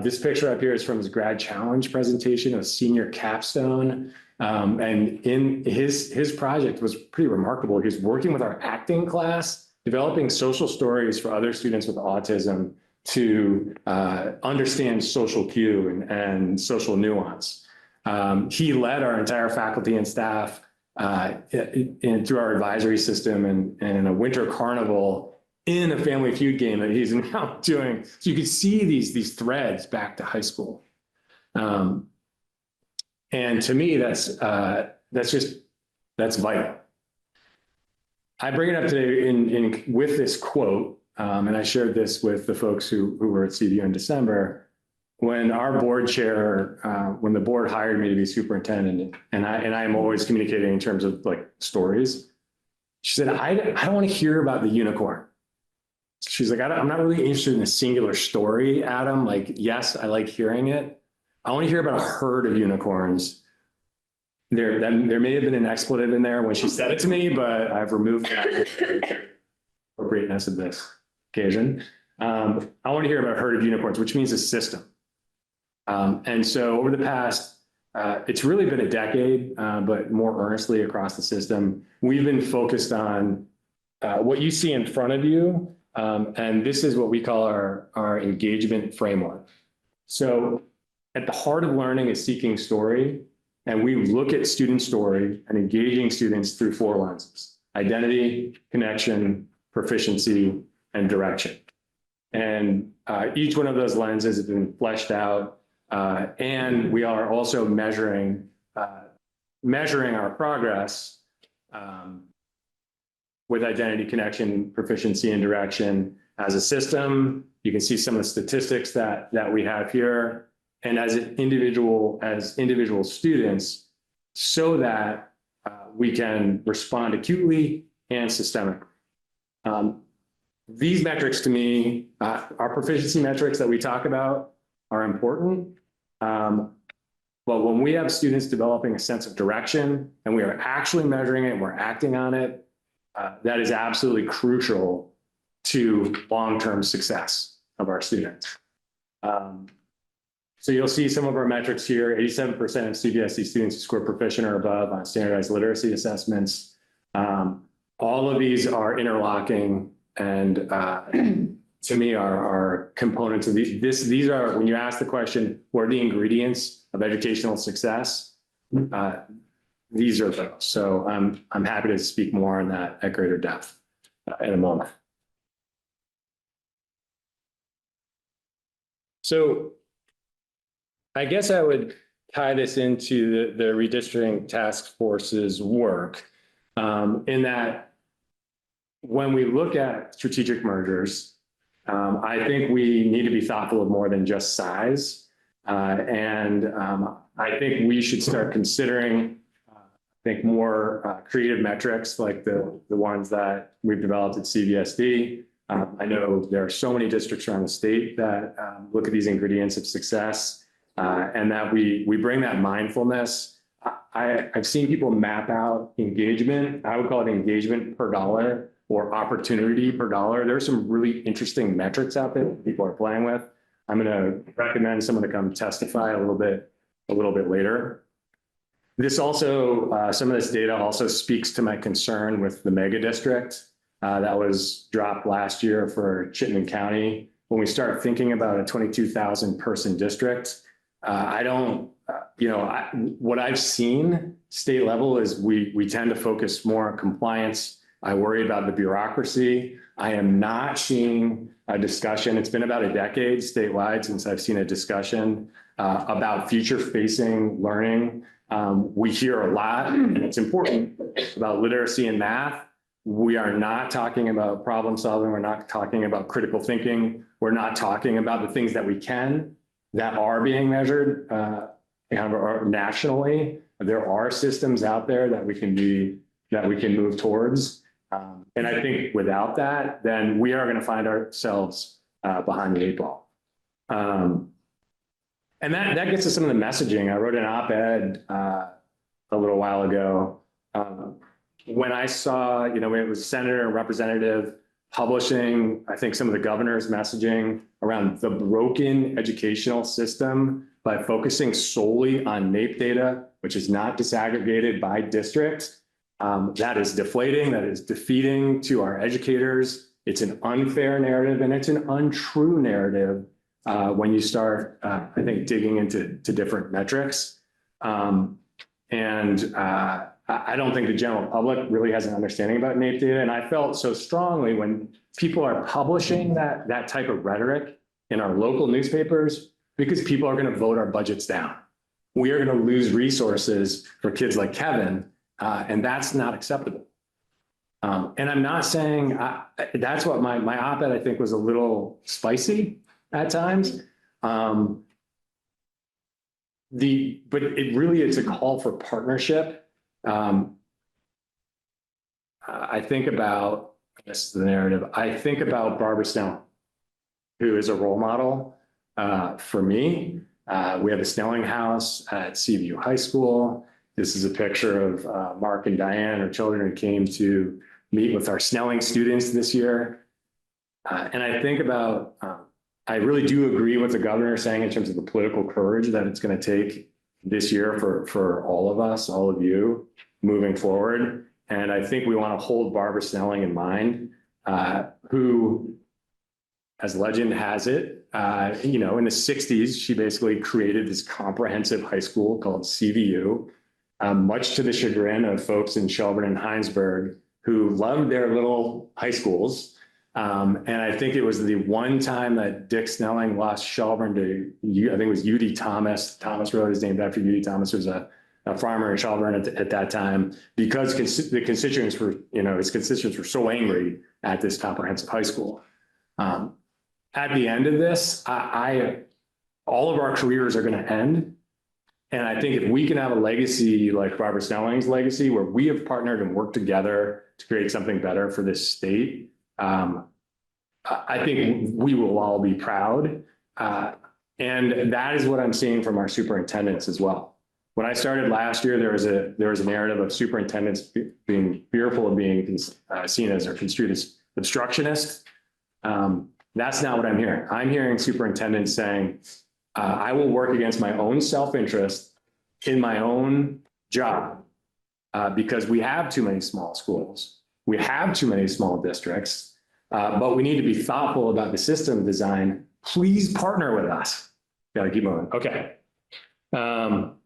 Speaker 5: This picture up here is from his grad challenge presentation of senior capstone. And in his project was pretty remarkable. He was working with our acting class, developing social stories for other students with autism to understand social cue and social nuance. He led our entire faculty and staff through our advisory system and a winter carnival in a Family Feud game that he's now doing. So you could see these threads back to high school. And to me, that's vital. I bring it up today with this quote, and I shared this with the folks who were at CVU in December. When our board chair, when the board hired me to be superintendent, and I am always communicating in terms of like stories, she said, I don't want to hear about the unicorn. She's like, I'm not really interested in a singular story, Adam. Like, yes, I like hearing it. I want to hear about a herd of unicorns. There may have been an expletive in there when she said it to me, but I've removed that appropriateness of this occasion. I want to hear about a herd of unicorns, which means a system. And so over the past, it's really been a decade, but more earnestly across the system, we've been focused on what you see in front of you. And this is what we call our engagement framework. So at the heart of learning is seeking story. And we look at student story and engaging students through 4 lenses: identity, connection, proficiency, and direction. And each one of those lenses has been fleshed out. And we are also measuring our progress with identity, connection, proficiency, and direction as a system. You can see some of the statistics that we have here. And as individual students, so that we can respond acutely and systemically. These metrics to me, our proficiency metrics that we talk about are important. But when we have students developing a sense of direction and we are actually measuring it and we're acting on it, that is absolutely crucial to long-term success of our students. So you'll see some of our metrics here: 87% of CVSD students who score proficient or above on standardized literacy assessments. All of these are interlocking and to me are components of these. These are, when you ask the question, what are the ingredients of educational success? These are those. So I'm happy to speak more on that at greater depth in a moment. So I guess I would tie this into the redistricting task force's work in that when we look at strategic mergers, I think we need to be thoughtful of more than just size. And I think we should start considering, more creative metrics like the ones that we've developed at CVSD. I know there are so many districts around the state that look at these ingredients of success. And that we bring that mindfulness. I've seen people map out engagement. I would call it engagement per dollar or opportunity per dollar. There's some really interesting metrics out there that people are playing with. I'm going to recommend someone to come testify a little bit later. This also, some of this data also speaks to my concern with the mega district that was dropped last year for Chittenden County. When we start thinking about a 22,000 person district, what I've seen state level is we tend to focus more on compliance, I worry about the bureaucracy. I am not seeing a discussion. It's been about a decade statewide since I've seen a discussion about future-facing learning. We hear a lot, and it's important, about literacy and math. We are not talking about problem solving. We're not talking about critical thinking. We're not talking about the things that we can, that are being measured nationally. There are systems out there that we can move towards. And I think without that, then we are going to find ourselves behind the 8 ball. And that gets to some of the messaging. I wrote an op-ed a little while ago. When I saw, it was a senator and representative publishing, I think, some of the governor's messaging around the broken educational system by focusing solely on NAEP data, which is not disaggregated by district. That is deflating, that is defeating to our educators. It's an unfair narrative and it's an untrue narrative when you start, I think, digging into different metrics. I don't think the general public really has an understanding about NAEP data. And I felt so strongly when people are publishing that type of rhetoric in our local newspapers, because people are going to vote our budgets down. We are going to lose resources for kids like Kevin, and that's not acceptable. And I'm not saying that's what my op-ed, I think, was a little spicy at times. But it really is a call for partnership. I think about, this is the narrative, I think about Barbara Snelling, who is a role model for me. We have a Snelling house at Seaview High School. This is a picture of Mark and Diane, our children, who came to meet with our Snelling students this year. And I think about, I really do agree with the governor saying in terms of the political courage that it's going to take this year for all of us, all of you, moving forward. And I think we want to hold Barbara Snelling in mind, who, as legend has it, in the 60s, she basically created this comprehensive high school called CVU, much to the chagrin of folks in Shelburne and Heinsberg who loved their little high schools. And I think it was the one time that Dick Snelling lost Shelburne to, I think it was UD Thomas. Thomas Road is named after UD Thomas, who was a farmer in Shelburne at that time, because the constituents were, his constituents were so angry at this comprehensive high school. At the end of this, all of our careers are going to end. And I think if we can have a legacy like Barbara Snelling's legacy, where we have partnered and worked together to create something better for this state, I think we will all be proud. And that is what I'm seeing from our superintendents as well. When I started last year, there was a narrative of superintendents being fearful of being seen as or construed as obstructionist. That's not what I'm hearing. I'm hearing superintendents saying, I will work against my own self-interest in my own job because we have too many small schools. We have too many small districts, but we need to be thoughtful about the system design. Please partner with us. Got to keep moving. Okay. And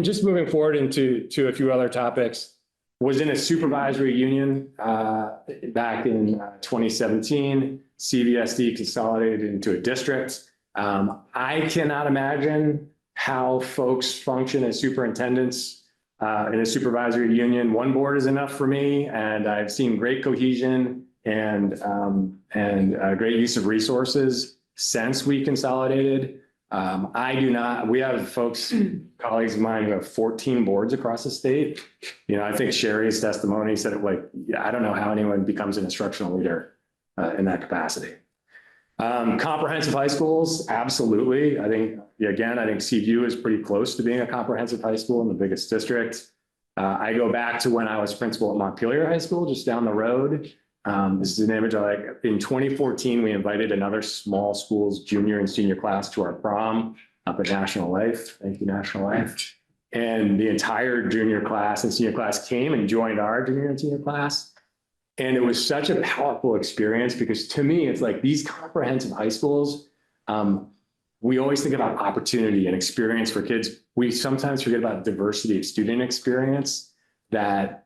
Speaker 5: just moving forward into a few other topics, was in a supervisory union back in 2017. CVSD consolidated into a district. I cannot imagine how folks function as superintendents in a supervisory union. One board is enough for me, and I've seen great cohesion and great use of resources since we consolidated. We have folks, colleagues of mine who have 14 boards across the state. I think Sherry's testimony said I don't know how anyone becomes an instructional leader in that capacity. Comprehensive high schools, absolutely. I think CVU is pretty close to being a comprehensive high school in the biggest district. I go back to when I was principal at Montpelier High School, just down the road. This is an image I like. In 2014, we invited another small school's junior and senior class to our prom up at National Life. Thank you, National Life. And the entire junior class and senior class came and joined our junior and senior class. And it was such a powerful experience because to me, it's like these comprehensive high schools, we always think about opportunity and experience for kids. We sometimes forget about diversity of student experience. that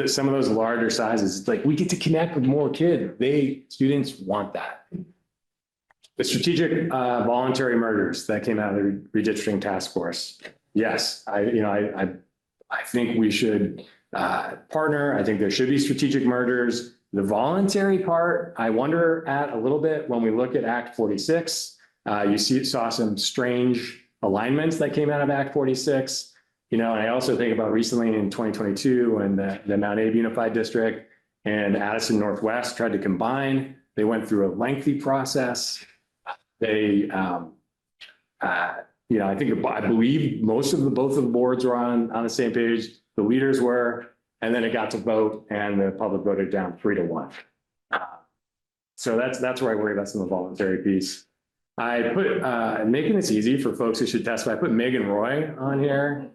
Speaker 5: some of those larger sizes, it's like we get to connect with more kids. Students want that. The strategic voluntary mergers that came out of the redistricting task force. Yes, I think we should partner. I think there should be strategic mergers. The voluntary part, I wonder at a little bit when we look at Act 46. Saw some strange alignments that came out of Act 46. And I also think about recently in 2022 when the Mount Abe Unified District and Addison Northwest tried to combine. They went through a lengthy process. I believe both of the boards were on the same page. The leaders were, and then it got to vote and the public voted down 3-1. So that's where I worry about some of the voluntary piece. I put, making this easy for folks who should testify, I put Megan Roy on here.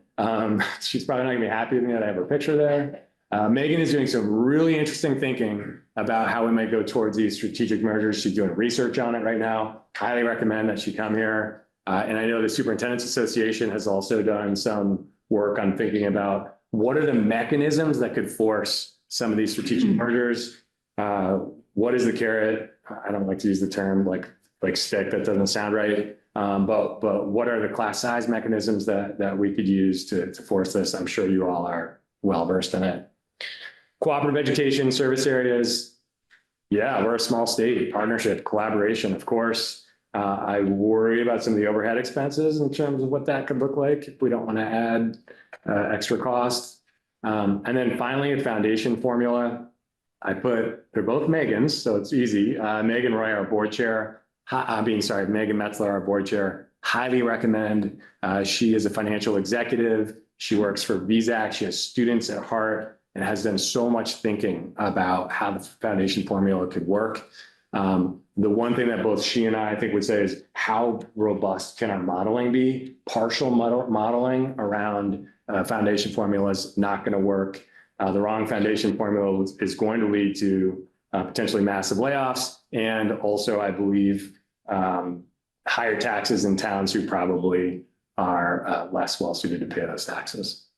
Speaker 5: She's probably not gonna be happy with me that I have her picture there. Megan is doing some really interesting thinking about how we might go towards these strategic mergers. She's doing research on it right now. Highly recommend that she come here. And I know the Superintendents Association has also done some work on thinking about what are the mechanisms that could force some of these strategic mergers. What is the carrot? I don't like to use the term like stick, that doesn't sound right. But what are the class size mechanisms that we could use to force this? I'm sure you all are well versed in it. Cooperative education service areas. Yeah, we're a small state. Partnership, collaboration, of course. I worry about some of the overhead expenses in terms of what that could look like if we don't want to add extra costs. And then finally, a foundation formula. They're both Megans, so it's easy. Megan Roy, our board chair. Megan Metzler, our board chair. Highly recommend. She is a financial executive. She works for VSAC. She has students at heart and has done so much thinking about how the foundation formula could work. The one thing that both she and I think would say is how robust can our modeling be? Partial modeling around foundation formula is not going to work. The wrong foundation formula is going to lead to potentially massive layoffs. And also, I believe, higher taxes in towns who probably are less well suited to pay those taxes.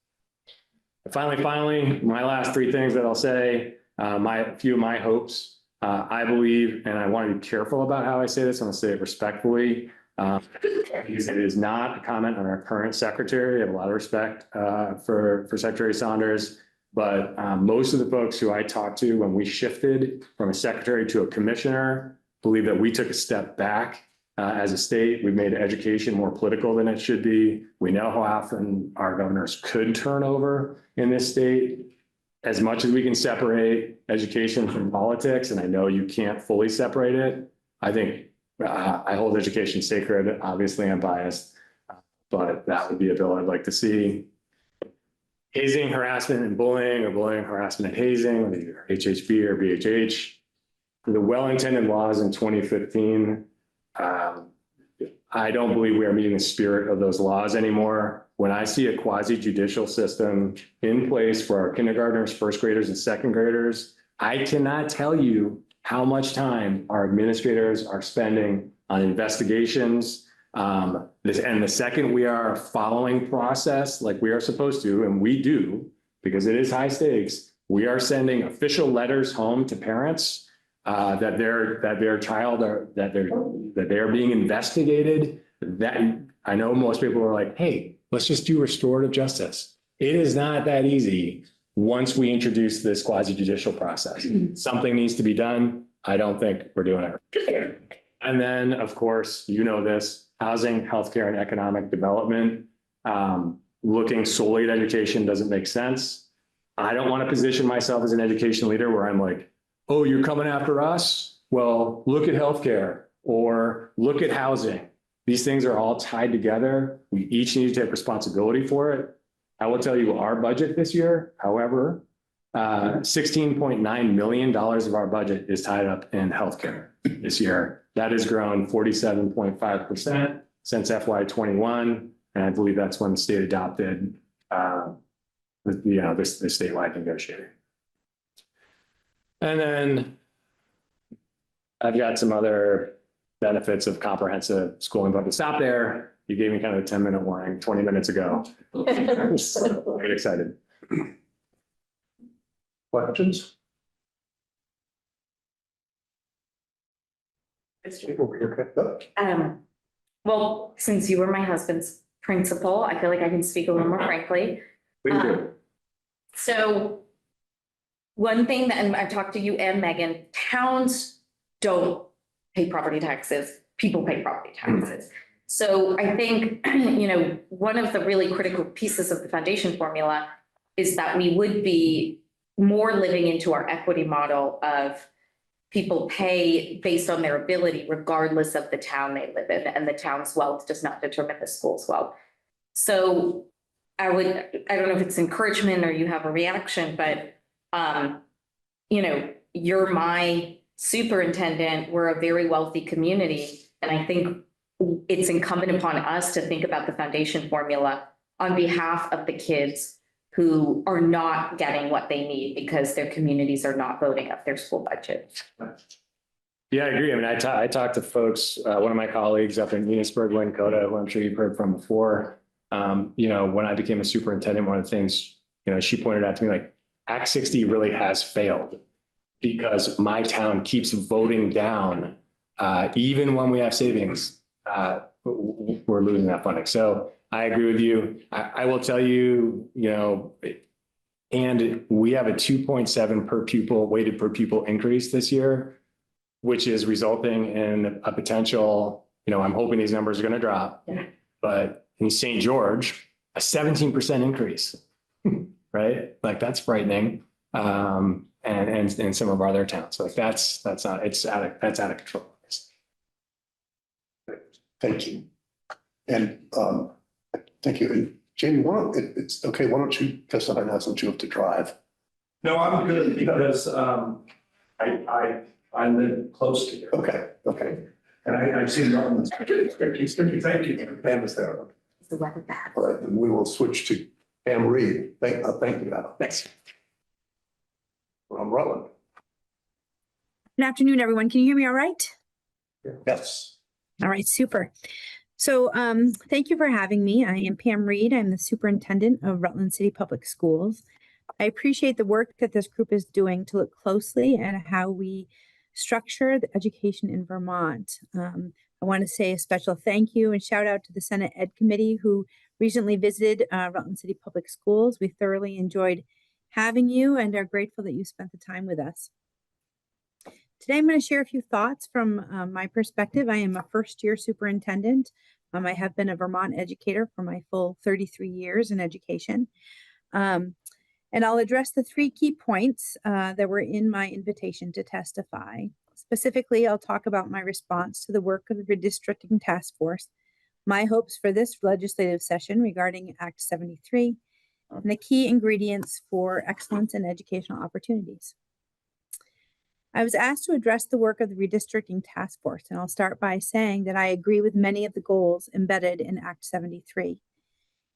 Speaker 5: Finally, my last three things that I'll say, a few of my hopes. I believe, and I want to be careful about how I say this, I'm going to say it respectfully. It is not a comment on our current secretary. I have a lot of respect for Secretary Saunders, but most of the folks who I talked to when we shifted from a secretary to a commissioner believe that we took a step back as a state. We've made education more political than it should be. We know how often our governors could turn over in this state. As much as we can separate education from politics, and I know you can't fully separate it, I think I hold education sacred. Obviously, I'm biased, but that would be a bill I'd like to see. Hazing, harassment, and bullying, or bullying, harassment, and hazing, either HHB or BHH. The well-intended laws in 2015, I don't believe we are meeting the spirit of those laws anymore. When I see a quasi-judicial system in place for our kindergartners, first graders, and second graders, I cannot tell you how much time our administrators are spending on investigations. And the second we are following process like we are supposed to, and we do, because it is high stakes, we are sending official letters home to parents that their child that they're being investigated. That I know most people are like, hey, let's just do restorative justice. It is not that easy once we introduce this quasi-judicial process. Something needs to be done. I don't think we're doing it. And then, of course, you know this, housing, healthcare, and economic development. Looking solely at education doesn't make sense. I don't want to position myself as an education leader where I'm like, oh, you're coming after us? Well, look at healthcare or look at housing. These things are all tied together. We each need to take responsibility for it. I will tell you our budget this year, however, $16.9 million of our budget is tied up in healthcare this year. That has grown 47.5% since FY21. And I believe that's when the state adopted this statewide negotiating. And then I've got some other benefits of comprehensive schooling, but to stop there, you gave me kind of a 10-minute warning 20 minutes ago. So I get excited.
Speaker 1: Questions?
Speaker 8: Well, since you were my husband's principal, I feel like I can speak a little more frankly. So one thing that, and I've talked to you and Megan, towns don't pay property taxes, people pay property taxes. So I think, one of the really critical pieces of the foundation formula is that we would be more living into our equity model of people pay based on their ability, regardless of the town they live in, and the town's wealth does not determine the school's wealth. So I don't know if it's encouragement or you have a reaction, but, you're my superintendent, we're a very wealthy community. And I think it's incumbent upon us to think about the foundation formula on behalf of the kids who are not getting what they need because their communities are not voting up their school budget.
Speaker 5: Yeah, I agree. I mean, I talked to folks, one of my colleagues up in Enosburg, Wincota, who I'm sure you've heard from before. When I became a superintendent, one of the things, she pointed out to me, like, Act 60 really has failed because my town keeps voting down, even when we have savings, we're losing that funding. So I agree with you. I will tell you, and we have a 2.7 per pupil, weighted per pupil increase this year, which is resulting in a potential, I'm hoping these numbers are going to drop, but in St. George, a 17% increase, right? Like, that's frightening. And some of our other towns, like that's out of control.
Speaker 1: Thank you. And thank you. And Jamie, it's okay. Why don't you testify now since you have to drive?
Speaker 3: No, I'm good because I live close to you.
Speaker 1: Okay.
Speaker 3: And I've seen Rutland's. Thank you.
Speaker 1: Pam is there.
Speaker 8: Is the weather bad?
Speaker 1: All right, and we will switch to Pam Reed. Thank you, Adam.
Speaker 8: Thanks.
Speaker 1: From Rutland.
Speaker 9: Good afternoon, everyone. Can you hear me all right?
Speaker 1: Yes.
Speaker 9: All right, super. So thank you for having me. I am Pam Reed. I'm the superintendent of Rutland City Public Schools. I appreciate the work that this group is doing to look closely at how we structure the education in Vermont. I want to say a special thank you and shout out to the Senate Ed Committee who recently visited Rutland City Public Schools. We thoroughly enjoyed having you and are grateful that you spent the time with us. Today, I'm going to share a few thoughts from my perspective. I am a first-year superintendent. I have been a Vermont educator for my full 33 years in education. And I'll address the three key points that were in my invitation to testify. Specifically, I'll talk about my response to the work of the Redistricting Task Force, my hopes for this legislative session regarding Act 73, and the key ingredients for excellence in educational opportunities. I was asked to address the work of the Redistricting Task Force, and I'll start by saying that I agree with many of the goals embedded in Act 73.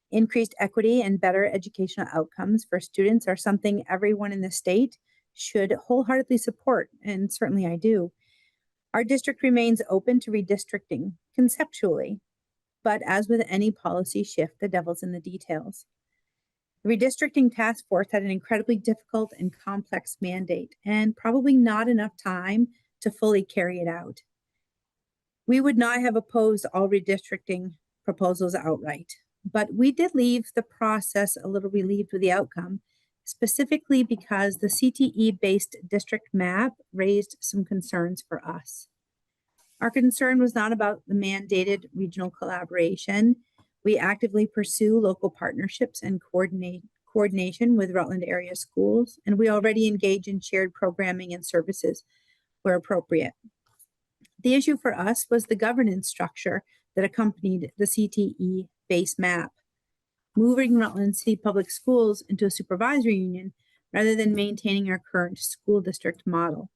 Speaker 9: Increased equity and better educational outcomes for students are something everyone in the state should wholeheartedly support, and certainly I do. Our district remains open to redistricting conceptually, but as with any policy shift, the devil's in the details. The Redistricting Task Force had an incredibly difficult and complex mandate and probably not enough time to fully carry it out. We would not have opposed all redistricting proposals outright, but we did leave the process a little relieved with the outcome, specifically because the CTE-based district map raised some concerns for us. Our concern was not about the mandated regional collaboration. We actively pursue local partnerships and coordination with Rutland area schools, and we already engage in shared programming and services where appropriate. The issue for us was the governance structure that accompanied the CTE base map. Moving Rutland City Public Schools into a supervisory union rather than maintaining our current school district model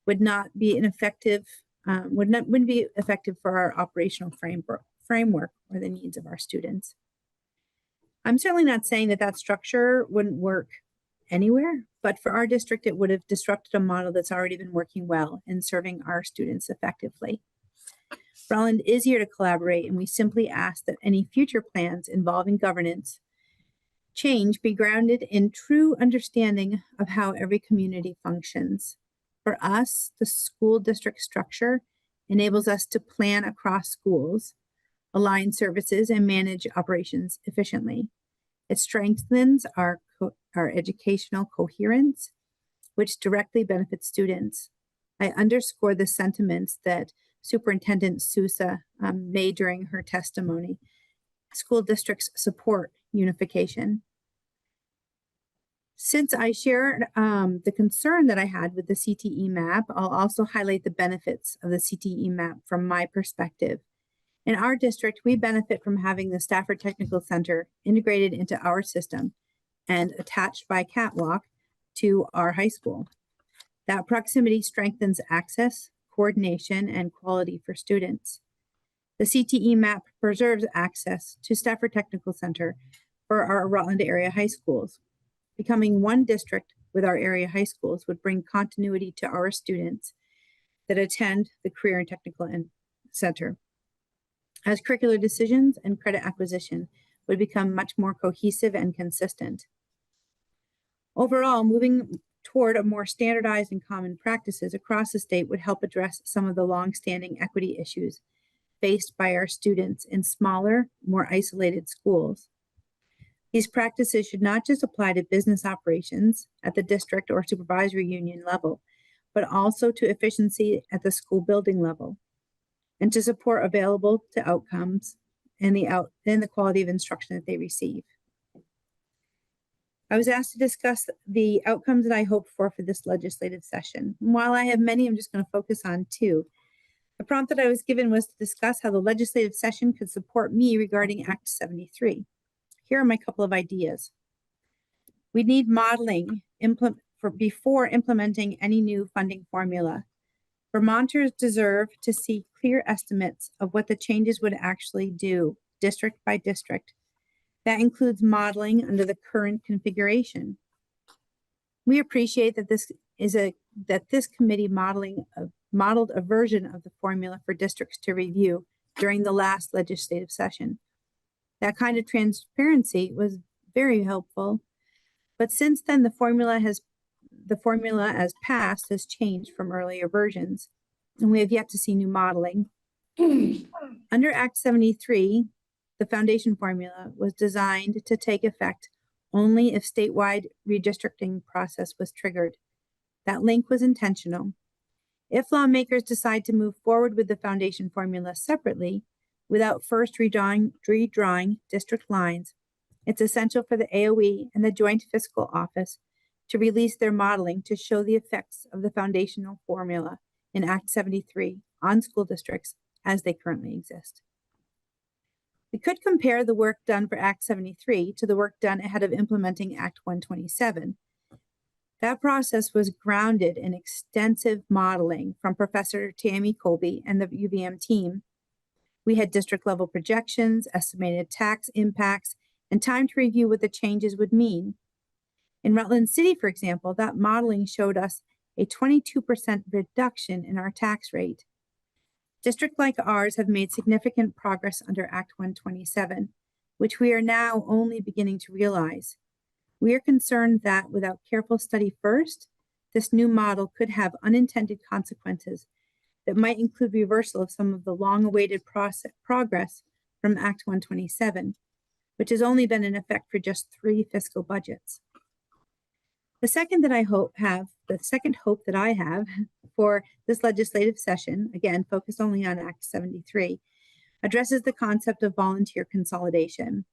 Speaker 9: would not be an effective, wouldn't be effective for our operational framework or the needs of our students. I'm certainly not saying that that structure wouldn't work anywhere, but for our district, it would have disrupted a model that's already been working well and serving our students effectively. Rutland is here to collaborate, and we simply ask that any future plans involving governance Change be grounded in true understanding of how every community functions. For us, the school district structure enables us to plan across schools, align services, and manage operations efficiently. It strengthens our educational coherence, which directly benefits students. I underscore the sentiments that Superintendent Sousa made during her testimony. School districts support unification. Since I shared the concern that I had with the CTE map, I'll also highlight the benefits of the CTE map from my perspective. In our district, we benefit from having the Stafford Technical Center integrated into our system and attached by catwalk to our high school. That proximity strengthens access, coordination, and quality for students. The CTE map preserves access to Stafford Technical Center for our Rutland area high schools. Becoming one district with our area high schools would bring continuity to our students that attend the Career and Technical Center, as curricular decisions and credit acquisition would become much more cohesive and consistent. Overall, moving toward a more standardized and common practices across the state would help address some of the long-standing equity issues faced by our students in smaller, more isolated schools. These practices should not just apply to business operations at the district or supervisory union level, but also to efficiency at the school building level, and to support available to outcomes and the quality of instruction that they receive. I was asked to discuss the outcomes that I hope for this legislative session. And while I have many, I'm just going to focus on two. The prompt that I was given was to discuss how the legislative session could support me regarding Act 73. Here are my couple of ideas. We need modeling before implementing any new funding formula. Vermonters deserve to see clear estimates of what the changes would actually do, district by district. That includes modeling under the current configuration. We appreciate that this committee modeled a version of the formula for districts to review during the last legislative session. That kind of transparency was very helpful, but since then the formula as passed has changed from earlier versions, and we have yet to see new modeling. Under Act 73, the foundation formula was designed to take effect only if statewide redistricting process was triggered. That link was intentional. If lawmakers decide to move forward with the foundation formula separately, without first redrawing district lines, it's essential for the AOE and the Joint Fiscal Office to release their modeling to show the effects of the foundational formula in Act 73 on school districts as they currently exist. We could compare the work done for Act 73 to the work done ahead of implementing Act 127. That process was grounded in extensive modeling from Professor Tammy Colby and the UVM team. We had district level projections, estimated tax impacts, and time to review what the changes would mean. In Rutland City, for example, that modeling showed us a 22% reduction in our tax rate. Districts like ours have made significant progress under Act 127, which we are now only beginning to realize. We are concerned that without careful study first, this new model could have unintended consequences that might include reversal of some of the long-awaited progress from Act 127, which has only been in effect for just 3 fiscal budgets. The second hope that I have for this legislative session, again, focused only on Act 73, addresses the concept of volunteer consolidation.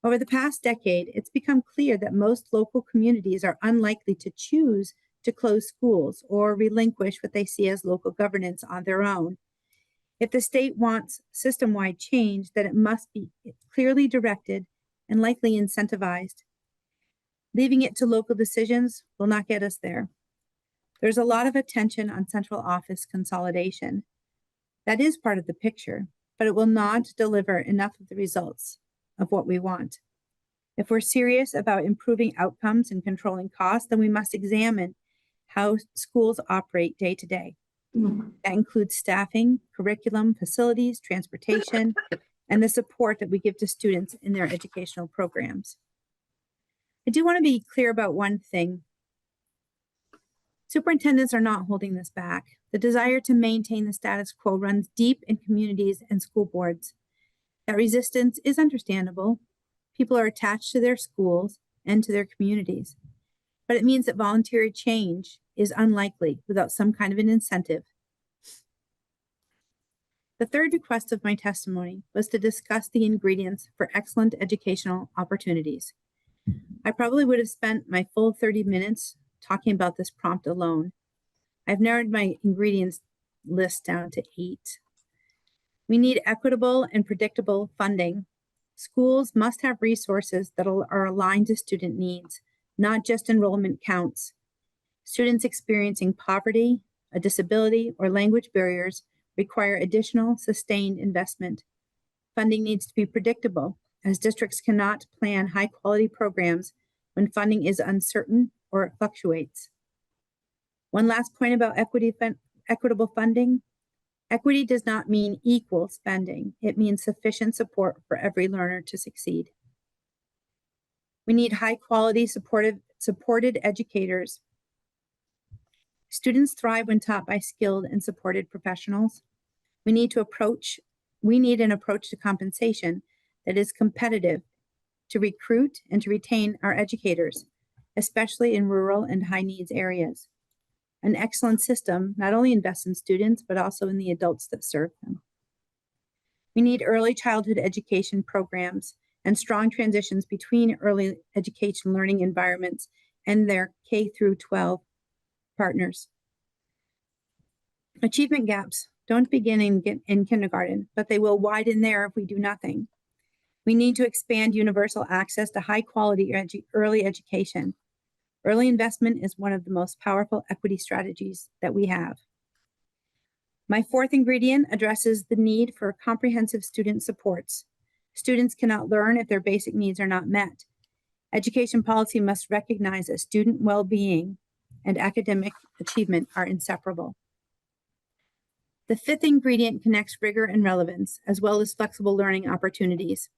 Speaker 9: Over the past decade, it's become clear that most local communities are unlikely to choose to close schools or relinquish what they see as local governance on their own. If the state wants system-wide change, then it must be clearly directed and likely incentivized. Leaving it to local decisions will not get us there. There's a lot of attention on central office consolidation. That is part of the picture, but it will not deliver enough of the results of what we want. If we're serious about improving outcomes and controlling costs, then we must examine how schools operate day to day. That includes staffing, curriculum, facilities, transportation, and the support that we give to students in their educational programs. I do want to be clear about one thing. Superintendents are not holding this back. The desire to maintain the status quo runs deep in communities and school boards. That resistance is understandable. People are attached to their schools and to their communities, but it means that voluntary change is unlikely without some kind of an incentive. The third request of my testimony was to discuss the ingredients for excellent educational opportunities. I probably would have spent my full 30 minutes talking about this prompt alone. I've narrowed my ingredients list down to 8. We need equitable and predictable funding. Schools must have resources that are aligned to student needs, not just enrollment counts. Students experiencing poverty, a disability, or language barriers require additional sustained investment. Funding needs to be predictable, as districts cannot plan high-quality programs when funding is uncertain or it fluctuates. One last point about equitable funding. Equity does not mean equal spending. It means sufficient support for every learner to succeed. We need high-quality supported educators. Students thrive when taught by skilled and supported professionals. We need an approach to compensation that is competitive to recruit and to retain our educators, especially in rural and high-needs areas. An excellent system not only invests in students, but also in the adults that serve them. We need early childhood education programs and strong transitions between early education learning environments and their K through 12 partners. Achievement gaps don't begin in kindergarten, but they will widen there if we do nothing. We need to expand universal access to high quality early education. Early investment is one of the most powerful equity strategies that we have. My fourth ingredient addresses the need for comprehensive student supports. Students cannot learn if their basic needs are not met. Education policy must recognize that student well-being and academic achievement are inseparable. The fifth ingredient connects rigor and relevance, as well as flexible learning opportunities.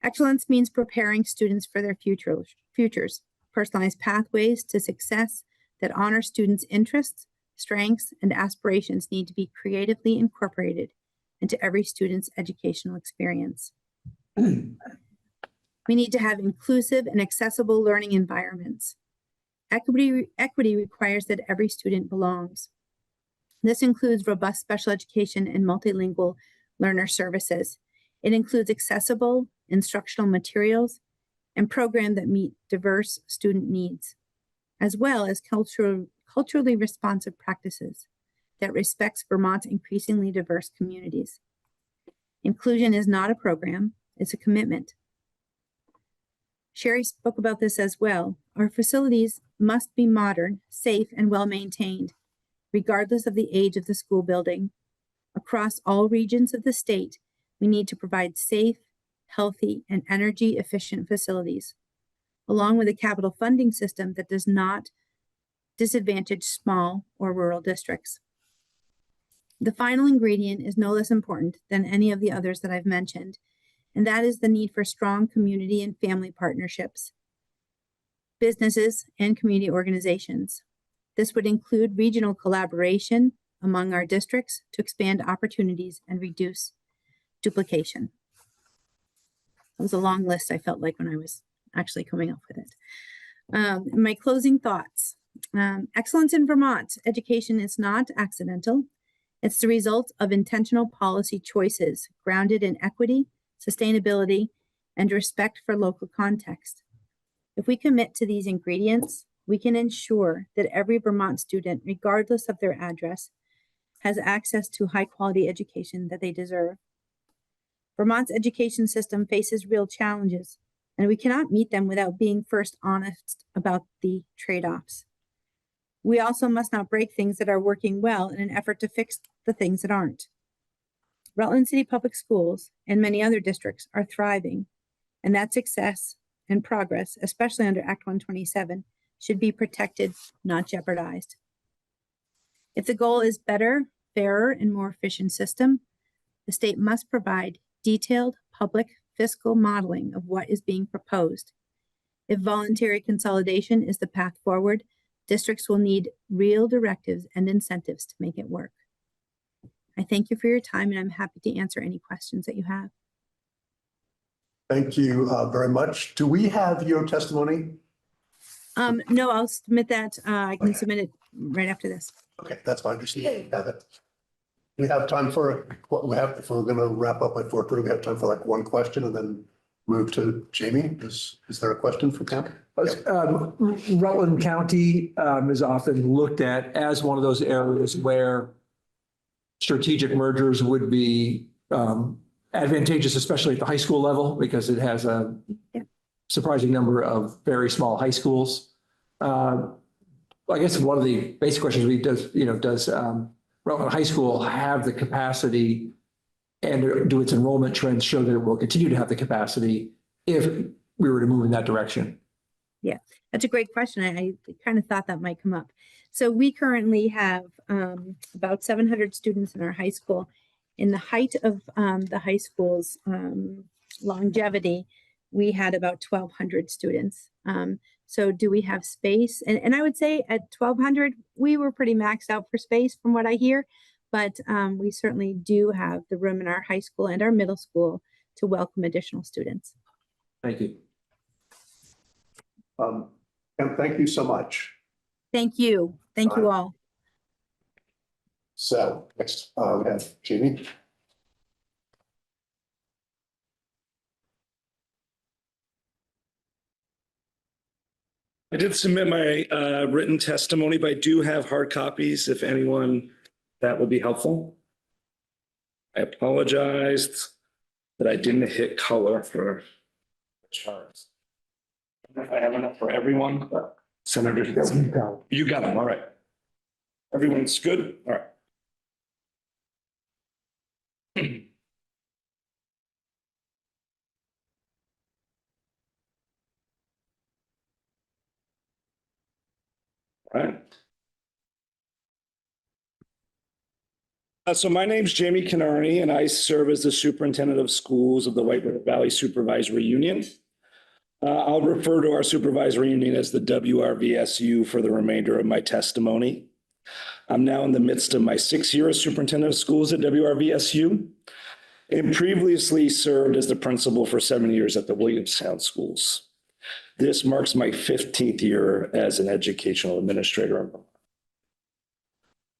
Speaker 9: Excellence means preparing students for their futures. Personalized pathways to success that honor students' interests, strengths, and aspirations need to be creatively incorporated into every student's educational experience. We need to have inclusive and accessible learning environments. Equity requires that every student belongs. This includes robust special education and multilingual learner services. It includes accessible instructional materials and programs that meet diverse student needs, as well as culturally responsive practices that respects Vermont's increasingly diverse communities. Inclusion is not a program, it's a commitment. Sherry spoke about this as well. Our facilities must be modern, safe, and well-maintained, regardless of the age of the school building. Across all regions of the state, we need to provide safe, healthy, and energy-efficient facilities, along with a capital funding system that does not disadvantage small or rural districts. The final ingredient is no less important than any of the others that I've mentioned, and that is the need for strong community and family partnerships, businesses, and community organizations. This would include regional collaboration among our districts to expand opportunities and reduce duplication. It was a long list, I felt like, when I was actually coming up with it. My closing thoughts. Excellence in Vermont education is not accidental. It's the result of intentional policy choices grounded in equity, sustainability, and respect for local context. If we commit to these ingredients, we can ensure that every Vermont student, regardless of their address, has access to high-quality education that they deserve. Vermont's education system faces real challenges, and we cannot meet them without being first honest about the trade-offs. We also must not break things that are working well in an effort to fix the things that aren't. Rutland City Public Schools and many other districts are thriving, and that success and progress, especially under Act 127, should be protected, not jeopardized. If the goal is better, fairer, and more efficient system, the state must provide detailed public fiscal modeling of what is being proposed. If voluntary consolidation is the path forward, districts will need real directives and incentives to make it work. I thank you for your time, and I'm happy to answer any questions that you have.
Speaker 1: Thank you very much. Do we have your testimony?
Speaker 9: No, I'll submit that. I can
Speaker 1: Okay.
Speaker 9: submit it right after this.
Speaker 1: Okay, that's fine. Just have it. We have time for what we have. If we're going to wrap up by 4:30, we have time for like one question and then move to Jamie. Is there a question for Pam?
Speaker 3: Rutland County is often looked at as one of those areas where strategic mergers would be advantageous, especially at the high school level, because it has a surprising number of very small high schools. I guess one of the basic questions does Rutland High School have the capacity and do its enrollment trends show that it will continue to have the capacity if we were to move in that direction?
Speaker 9: Yeah, that's a great question. I kind of thought that might come up. So we currently have about 700 students in our high school. In the height of the high school's longevity, we had about 1,200 students. So do we have space? And I would say at 1,200, we were pretty maxed out for space from what I hear, but we certainly do have the room in our high school and our middle school to welcome additional students.
Speaker 3: Thank you.
Speaker 1: And thank you so much.
Speaker 9: Thank you. Thank you all.
Speaker 1: So next we have Jamie.
Speaker 10: I did submit my written testimony, but I do have hard copies if anyone that would be helpful. I apologized that I didn't hit color for the charts. I don't know if I have enough for everyone, but Senator, you got them. All right. Everyone's good? All right. All right. So my name's Jamie Canarney, and I serve as the superintendent of schools of the White River Valley Supervisory Union. I'll refer to our supervisory union as the WRVSU for the remainder of my testimony. I'm now in the midst of my 6th year as superintendent of schools at WRVSU, and previously served as the principal for 7 years at the Williamstown schools. This marks my 15th year as an educational administrator.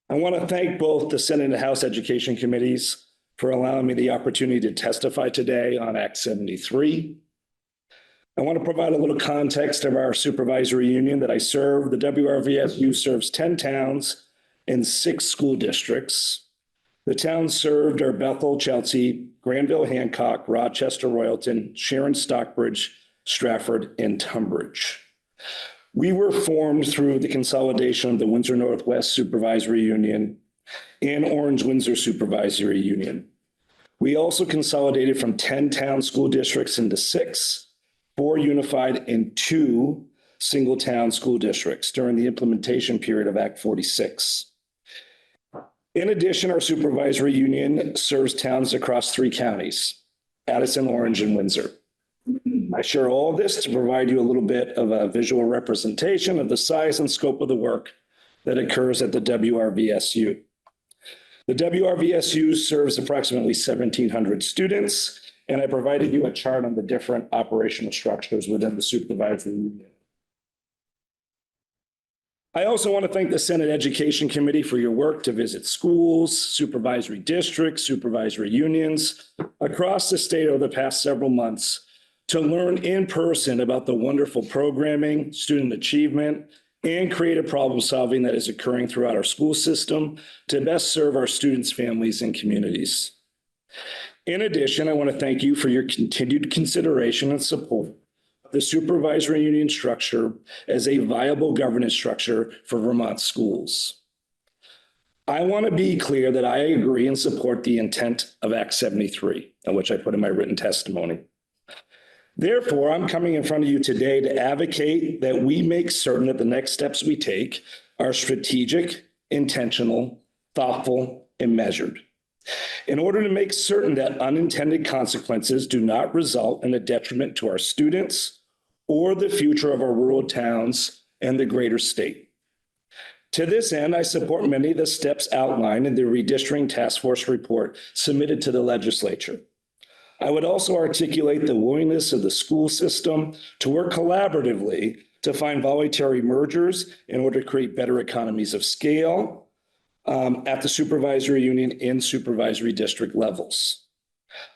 Speaker 10: I want to thank both the Senate and House Education Committees for allowing me the opportunity to testify today on Act 73. I want to provide a little context of our supervisory union that I serve. The WRVSU serves 10 towns and 6 school districts. The towns served are Bethel, Chelsea, Granville, Hancock, Rochester, Royalton, Sharon, Stockbridge, Stratford, and Tunbridge. We were formed through the consolidation of the Windsor Northwest Supervisory Union and Orange Windsor Supervisory Union. We also consolidated from 10 town school districts into 6, 4 unified and 2 single town school districts during the implementation period of Act 46. In addition, our supervisory union serves towns across 3 counties, Addison, Orange, and Windsor. I share all of this to provide you a little bit of a visual representation of the size and scope of the work that occurs at the WRVSU. The WRVSU serves approximately 1,700 students, and I provided you a chart on the different operational structures within the supervisory union. I also want to thank the Senate Education Committee for your work to visit schools, supervisory districts, supervisory unions across the state over the past several months to learn in person about the wonderful programming, student achievement, and creative problem solving that is occurring throughout our school system to best serve our students, families, and communities. In addition, I want to thank you for your continued consideration and support of the supervisory union structure as a viable governance structure for Vermont schools. I want to be clear that I agree and support the intent of Act 73, which I put in my written testimony. Therefore, I'm coming in front of you today to advocate that we make certain that the next steps we take are strategic, intentional, thoughtful, and measured, in order to make certain that unintended consequences do not result in a detriment to our students or the future of our rural towns and the greater state. To this end, I support many of the steps outlined in the redistricting task force report submitted to the legislature. I would also articulate the willingness of the school system to work collaboratively to find voluntary mergers in order to create better economies of scale at the supervisory union and supervisory district levels.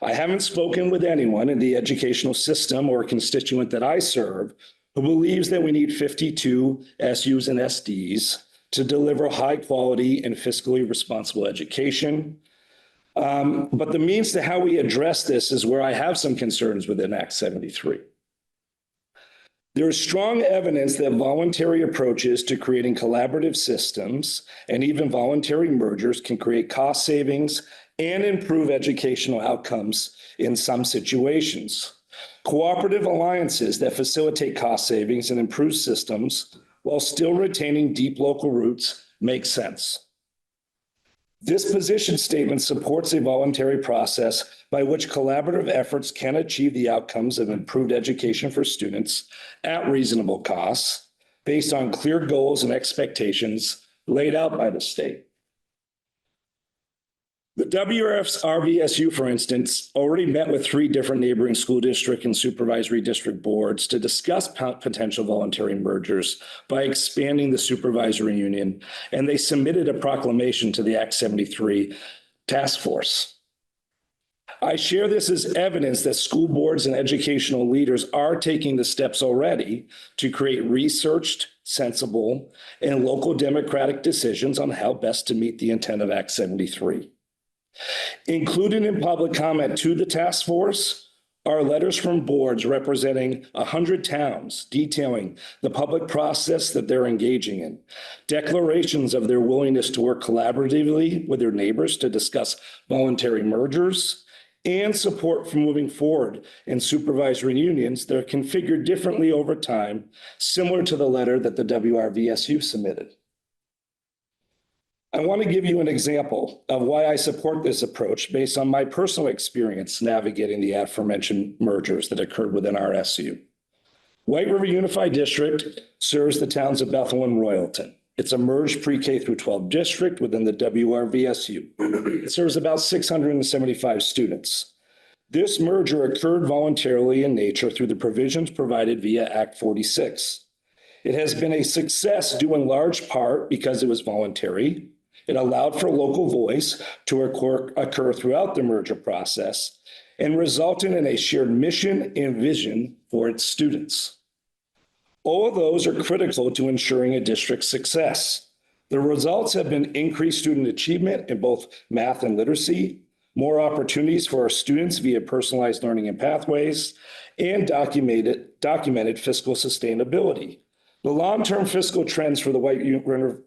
Speaker 10: I haven't spoken with anyone in the educational system or constituent that I serve who believes that we need 52 SUs and SDs to deliver high quality and fiscally responsible education. But the means to how we address this is where I have some concerns within Act 73. There is strong evidence that voluntary approaches to creating collaborative systems and even voluntary mergers can create cost savings and improve educational outcomes in some situations. Cooperative alliances that facilitate cost savings and improve systems while still retaining deep local roots make sense. This position statement supports a voluntary process by which collaborative efforts can achieve the outcomes of improved education for students at reasonable costs based on clear goals and expectations laid out by the state. The WRVSU, for instance, already met with 3 different neighboring school district and supervisory district boards to discuss potential voluntary mergers by expanding the supervisory union, and they submitted a proclamation to the Act 73 task force. I share this as evidence that school boards and educational leaders are taking the steps already to create researched, sensible, and local democratic decisions on how best to meet the intent of Act 73. Included in public comment to the task force are letters from boards representing 100 towns detailing the public process that they're engaging in, declarations of their willingness to work collaboratively with their neighbors to discuss voluntary mergers, and support for moving forward in supervisory unions that are configured differently over time, similar to the letter that the WRVSU submitted. I want to give you an example of why I support this approach based on my personal experience navigating the aforementioned mergers that occurred within our SU. White River Unified District serves the towns of Bethel and Royalton. It's a merged pre-K through 12 district within the WRVSU. It serves about 675 students. This merger occurred voluntarily in nature through the provisions provided via Act 46. It has been a success due in large part because it was voluntary. It allowed for local voice to occur throughout the merger process and resulted in a shared mission and vision for its students. All of those are critical to ensuring a district's success. The results have been increased student achievement in both math and literacy, more opportunities for our students via personalized learning and pathways, and documented fiscal sustainability. The long-term fiscal trends for the White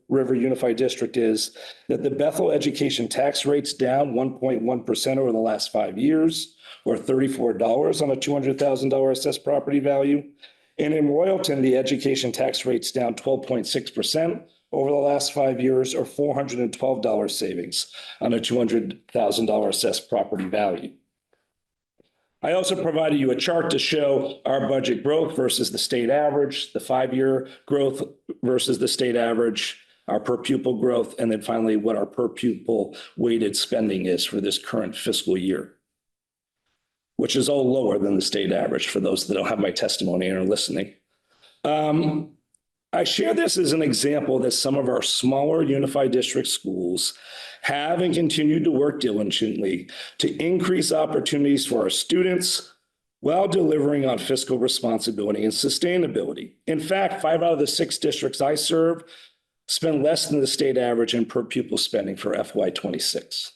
Speaker 10: River Unified District is that the Bethel education tax rate's down 1.1% over the last 5 years, or $34 on a $200,000 assessed property value. And in Royalton, the education tax rate's down 12.6% over the last 5 years, or $412 savings on a $200,000 assessed property value. I also provided you a chart to show our budget growth versus the state average, the 5-year growth versus the state average, our per pupil growth, and then finally what our per pupil weighted spending is for this current fiscal year, which is all lower than the state average for those that don't have my testimony and are listening. I share this as an example that some of our smaller unified district schools have and continue to work diligently to increase opportunities for our students while delivering on fiscal responsibility and sustainability. In fact, 5 out of the 6 districts I serve spend less than the state average in per pupil spending for FY26.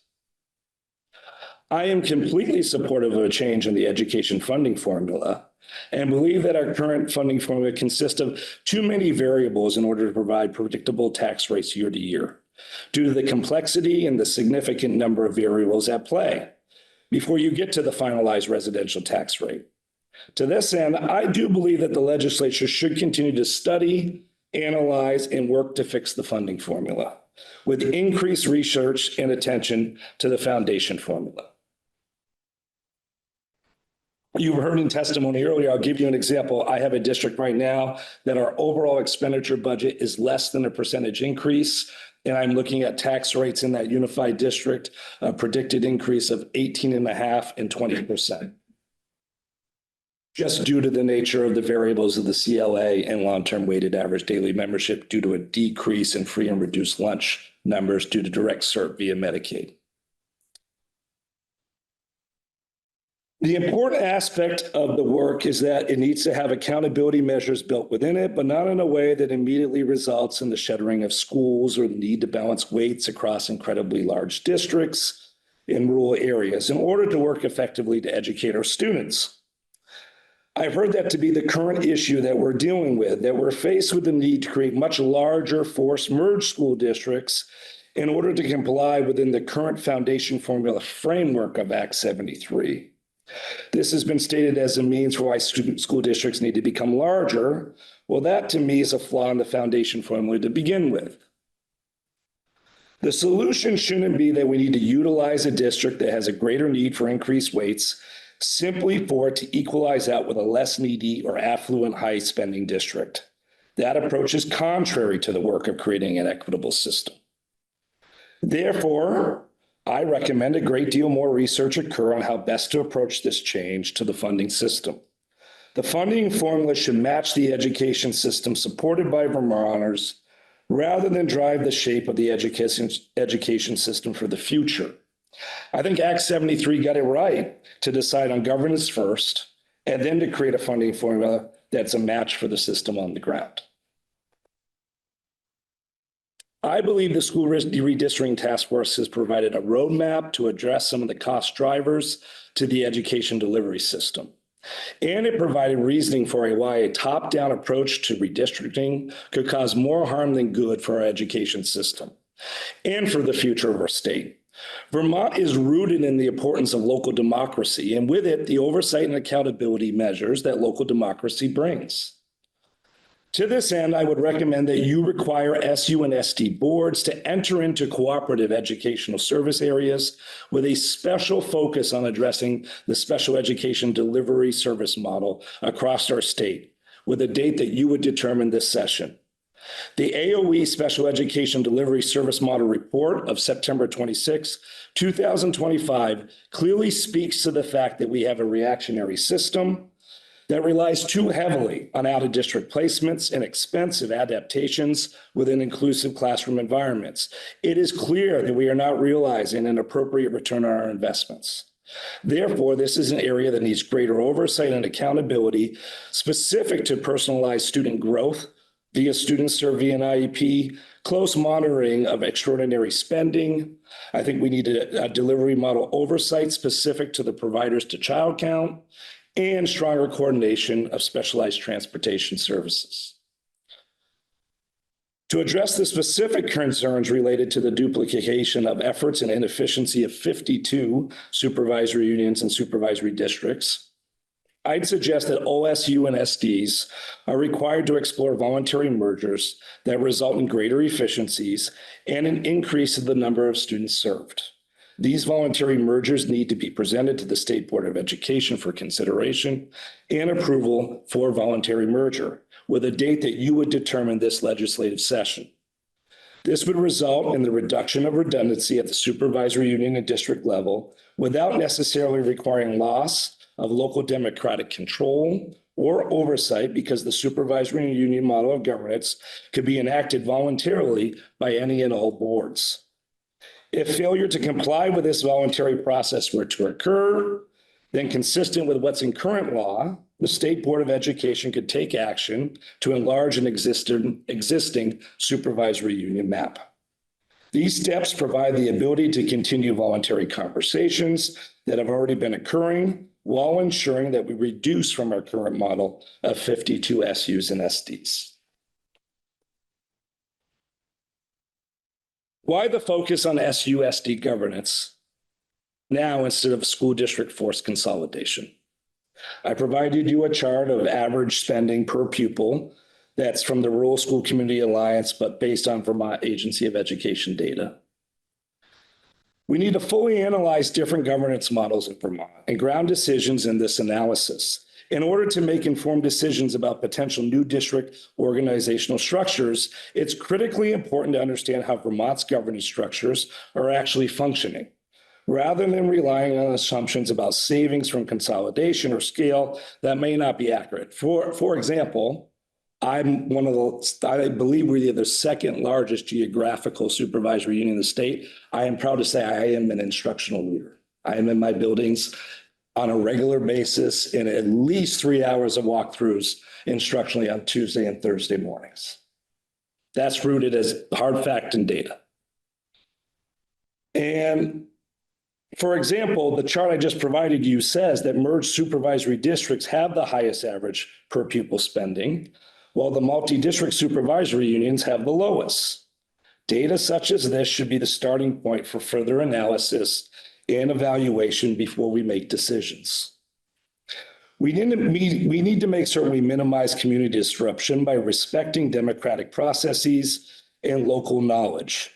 Speaker 10: I am completely supportive of a change in the education funding formula and believe that our current funding formula consists of too many variables in order to provide predictable tax rates year to year, due to the complexity and the significant number of variables at play before you get to the finalized residential tax rate. To this end, I do believe that the legislature should continue to study, analyze, and work to fix the funding formula with increased research and attention to the foundation formula. You heard in testimony earlier, I'll give you an example. I have a district right now that our overall expenditure budget is less than a percentage increase. And I'm looking at tax rates in that unified district, a predicted increase of 18.5% and 20%. Just due to the nature of the variables of the CLA and long-term weighted average daily membership due to a decrease in free and reduced lunch numbers due to direct cert via Medicaid. The important aspect of the work is that it needs to have accountability measures built within it, but not in a way that immediately results in the shuttering of schools or the need to balance weights across incredibly large districts in rural areas in order to work effectively to educate our students. I've heard that to be the current issue that we're dealing with, that we're faced with the need to create much larger forced merged school districts in order to comply within the current foundation formula framework of Act 73. This has been stated as a means for why school districts need to become larger. Well, that to me is a flaw in the foundation formula to begin with. The solution shouldn't be that we need to utilize a district that has a greater need for increased weights simply for it to equalize out with a less needy or affluent high spending district. That approach is contrary to the work of creating an equitable system. Therefore, I recommend a great deal more research occur on how best to approach this change to the funding system. The funding formula should match the education system supported by Vermonters rather than drive the shape of the education system for the future. I think Act 73 got it right to decide on governance first and then to create a funding formula that's a match for the system on the ground. I believe the school redistricting task force has provided a roadmap to address some of the cost drivers to the education delivery system. And it provided reasoning for why a top-down approach to redistricting could cause more harm than good for our education system and for the future of our state. Vermont is rooted in the importance of local democracy, and with it, the oversight and accountability measures that local democracy brings. To this end, I would recommend that you require SU and SD boards to enter into cooperative educational service areas with a special focus on addressing the special education delivery service model across our state, with a date that you would determine this session. The AOE Special Education Delivery Service Model Report of September 26, 2025 clearly speaks to the fact that we have a reactionary system that relies too heavily on out-of-district placements and expensive adaptations within inclusive classroom environments. It is clear that we are not realizing an appropriate return on our investments. Therefore, this is an area that needs greater oversight and accountability specific to personalized student growth via student survey and IEP, close monitoring of extraordinary spending. I think we need a delivery model oversight specific to the providers to child count, and stronger coordination of specialized transportation services. To address the specific concerns related to the duplication of efforts and inefficiency of 52 supervisory unions and supervisory districts, I'd suggest that OSU and SDs are required to explore voluntary mergers that result in greater efficiencies and an increase in the number of students served. These voluntary mergers need to be presented to the State Board of Education for consideration and approval for voluntary merger with a date that you would determine this legislative session. This would result in the reduction of redundancy at the supervisory union and district level without necessarily requiring loss of local democratic control or oversight, because the supervisory union model of governance could be enacted voluntarily by any and all boards. If failure to comply with this voluntary process were to occur, then consistent with what's in current law, the State Board of Education could take action to enlarge an existing supervisory union map. These steps provide the ability to continue voluntary conversations that have already been occurring while ensuring that we reduce from our current model of 52 SUs and SDs. Why the focus on SU-SD governance now instead of school district forced consolidation? I provided you a chart of average spending per pupil that's from the Rural School Community Alliance, but based on Vermont Agency of Education data. We need to fully analyze different governance models in Vermont and ground decisions in this analysis. In order to make informed decisions about potential new district organizational structures, it's critically important to understand how Vermont's governance structures are actually functioning, rather than relying on assumptions about savings from consolidation or scale that may not be accurate. For example, I believe we're the second largest geographical supervisory union in the state. I am proud to say I am an instructional leader. I am in my buildings on a regular basis in at least 3 hours of walkthroughs instructionally on Tuesday and Thursday mornings. That's rooted as hard fact and data. And for example, the chart I just provided you says that merged supervisory districts have the highest average per pupil spending, while the multi-district supervisory unions have the lowest. Data such as this should be the starting point for further analysis and evaluation before we make decisions. We need to make certain we minimize community disruption by respecting democratic processes and local knowledge.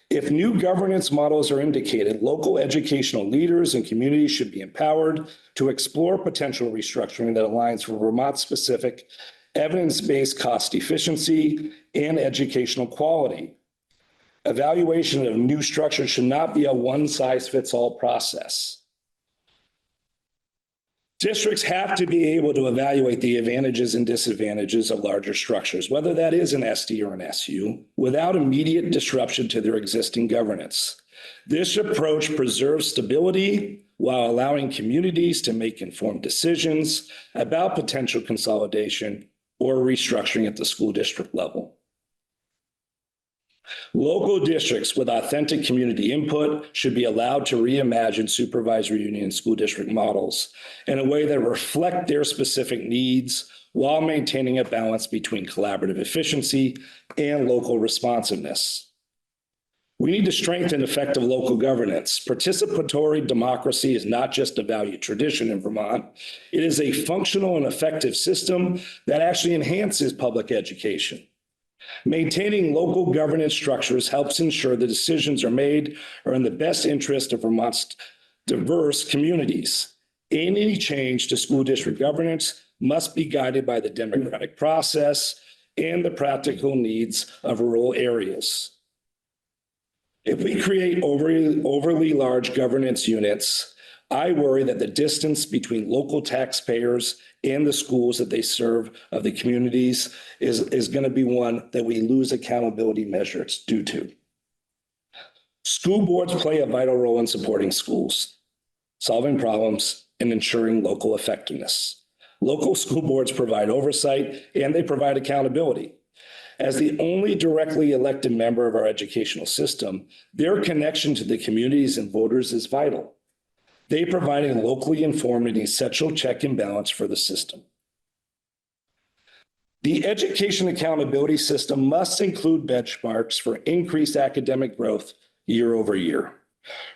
Speaker 10: If new governance models are indicated, local educational leaders and communities should be empowered to explore potential restructuring that aligns with Vermont-specific evidence-based cost efficiency and educational quality. Evaluation of new structures should not be a one-size-fits-all process. Districts have to be able to evaluate the advantages and disadvantages of larger structures, whether that is an SD or an SU, without immediate disruption to their existing governance. This approach preserves stability while allowing communities to make informed decisions about potential consolidation or restructuring at the school district level. Local districts with authentic community input should be allowed to reimagine supervisory union and school district models in a way that reflect their specific needs while maintaining a balance between collaborative efficiency and local responsiveness. We need to strengthen effective local governance. Participatory democracy is not just a valued tradition in Vermont. It is a functional and effective system that actually enhances public education. Maintaining local governance structures helps ensure the decisions are made are in the best interest of Vermont's diverse communities. Any change to school district governance must be guided by the democratic process and the practical needs of rural areas. If we create overly large governance units, I worry that the distance between local taxpayers and the schools that they serve of the communities is going to be one that we lose accountability measures due to. School boards play a vital role in supporting schools, solving problems, and ensuring local effectiveness. Local school boards provide oversight and they provide accountability. As the only directly elected member of our educational system, their connection to the communities and voters is vital. They provide a locally informed and essential check and balance for the system. The education accountability system must include benchmarks for increased academic growth year over year.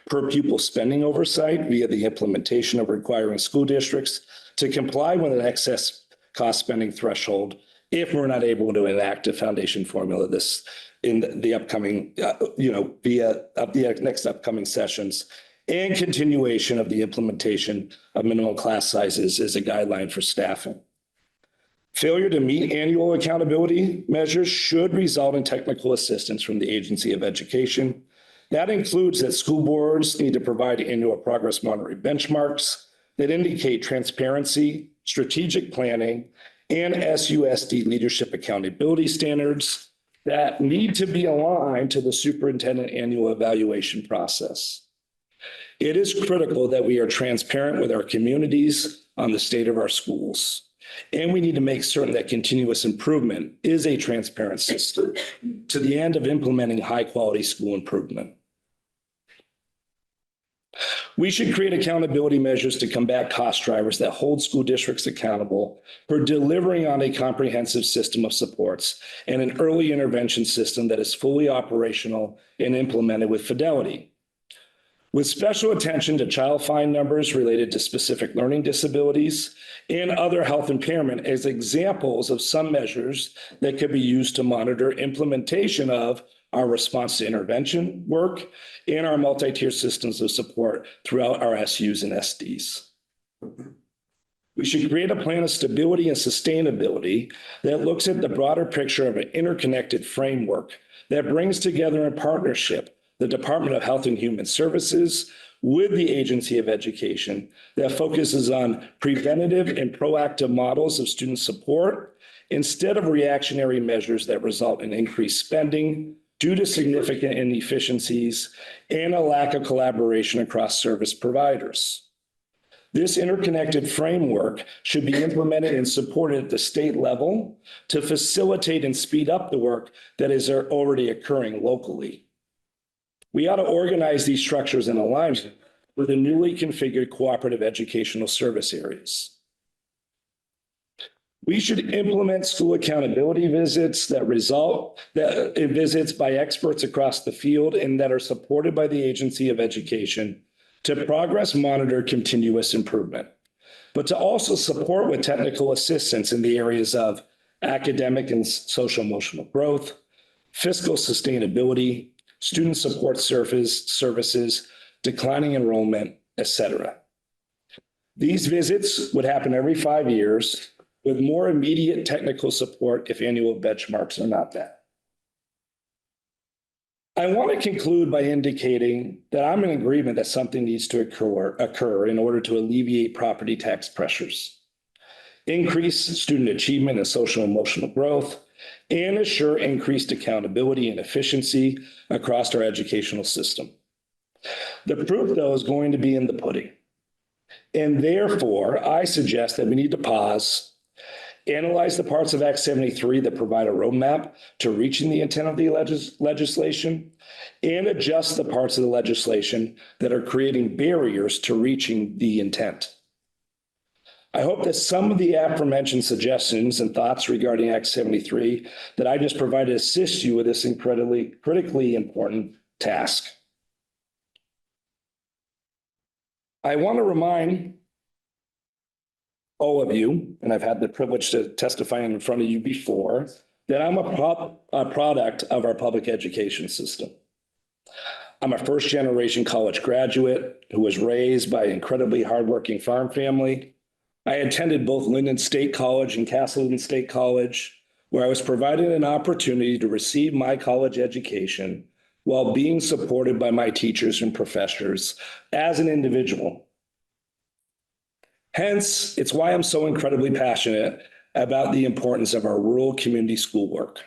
Speaker 10: Per pupil spending oversight via the implementation of requiring school districts to comply with an excess cost spending threshold if we're not able to enact a foundation formula this in the upcoming, via the next upcoming sessions, and continuation of the implementation of minimum class sizes as a guideline for staffing. Failure to meet annual accountability measures should result in technical assistance from the Agency of Education. That includes that school boards need to provide annual progress monitoring benchmarks that indicate transparency, strategic planning, and SUSD leadership accountability standards that need to be aligned to the superintendent annual evaluation process. It is critical that we are transparent with our communities on the state of our schools. And we need to make certain that continuous improvement is a transparent system to the end of implementing high-quality school improvement. We should create accountability measures to combat cost drivers that hold school districts accountable for delivering on a comprehensive system of supports and an early intervention system that is fully operational and implemented with fidelity. With special attention to child fine numbers related to specific learning disabilities and other health impairment as examples of some measures that could be used to monitor implementation of our response to intervention work, and our multi-tier systems of support throughout our SUs and SDs. We should create a plan of stability and sustainability that looks at the broader picture of an interconnected framework that brings together in partnership the Department of Health and Human Services with the Agency of Education that focuses on preventative and proactive models of student support instead of reactionary measures that result in increased spending due to significant inefficiencies and a lack of collaboration across service providers. This interconnected framework should be implemented and supported at the state level to facilitate and speed up the work that is already occurring locally. We ought to organize these structures in alignment with the newly configured cooperative educational service areas. We should implement school accountability visits visits by experts across the field and that are supported by the Agency of Education to progress monitor continuous improvement, but to also support with technical assistance in the areas of academic and social emotional growth, fiscal sustainability, student support services, declining enrollment, etc. These visits would happen every 5 years with more immediate technical support if annual benchmarks are not met. I want to conclude by indicating that I'm in agreement that something needs to occur in order to alleviate property tax pressures, increase student achievement and social emotional growth, and assure increased accountability and efficiency across our educational system. The proof, though, is going to be in the pudding. And therefore, I suggest that we need to pause, analyze the parts of Act 73 that provide a roadmap to reaching the intent of the legislation, and adjust the parts of the legislation that are creating barriers to reaching the intent. I hope that some of the aforementioned suggestions and thoughts regarding Act 73 that I just provided assist you with this incredibly critically important task. I want to remind all of you, and I've had the privilege to testify in front of you before, that I'm a product of our public education system. I'm a first-generation college graduate who was raised by an incredibly hardworking farm family. I attended both Linden State College and Castleton State College, where I was provided an opportunity to receive my college education while being supported by my teachers and professors as an individual. Hence, it's why I'm so incredibly passionate about the importance of our rural community schoolwork.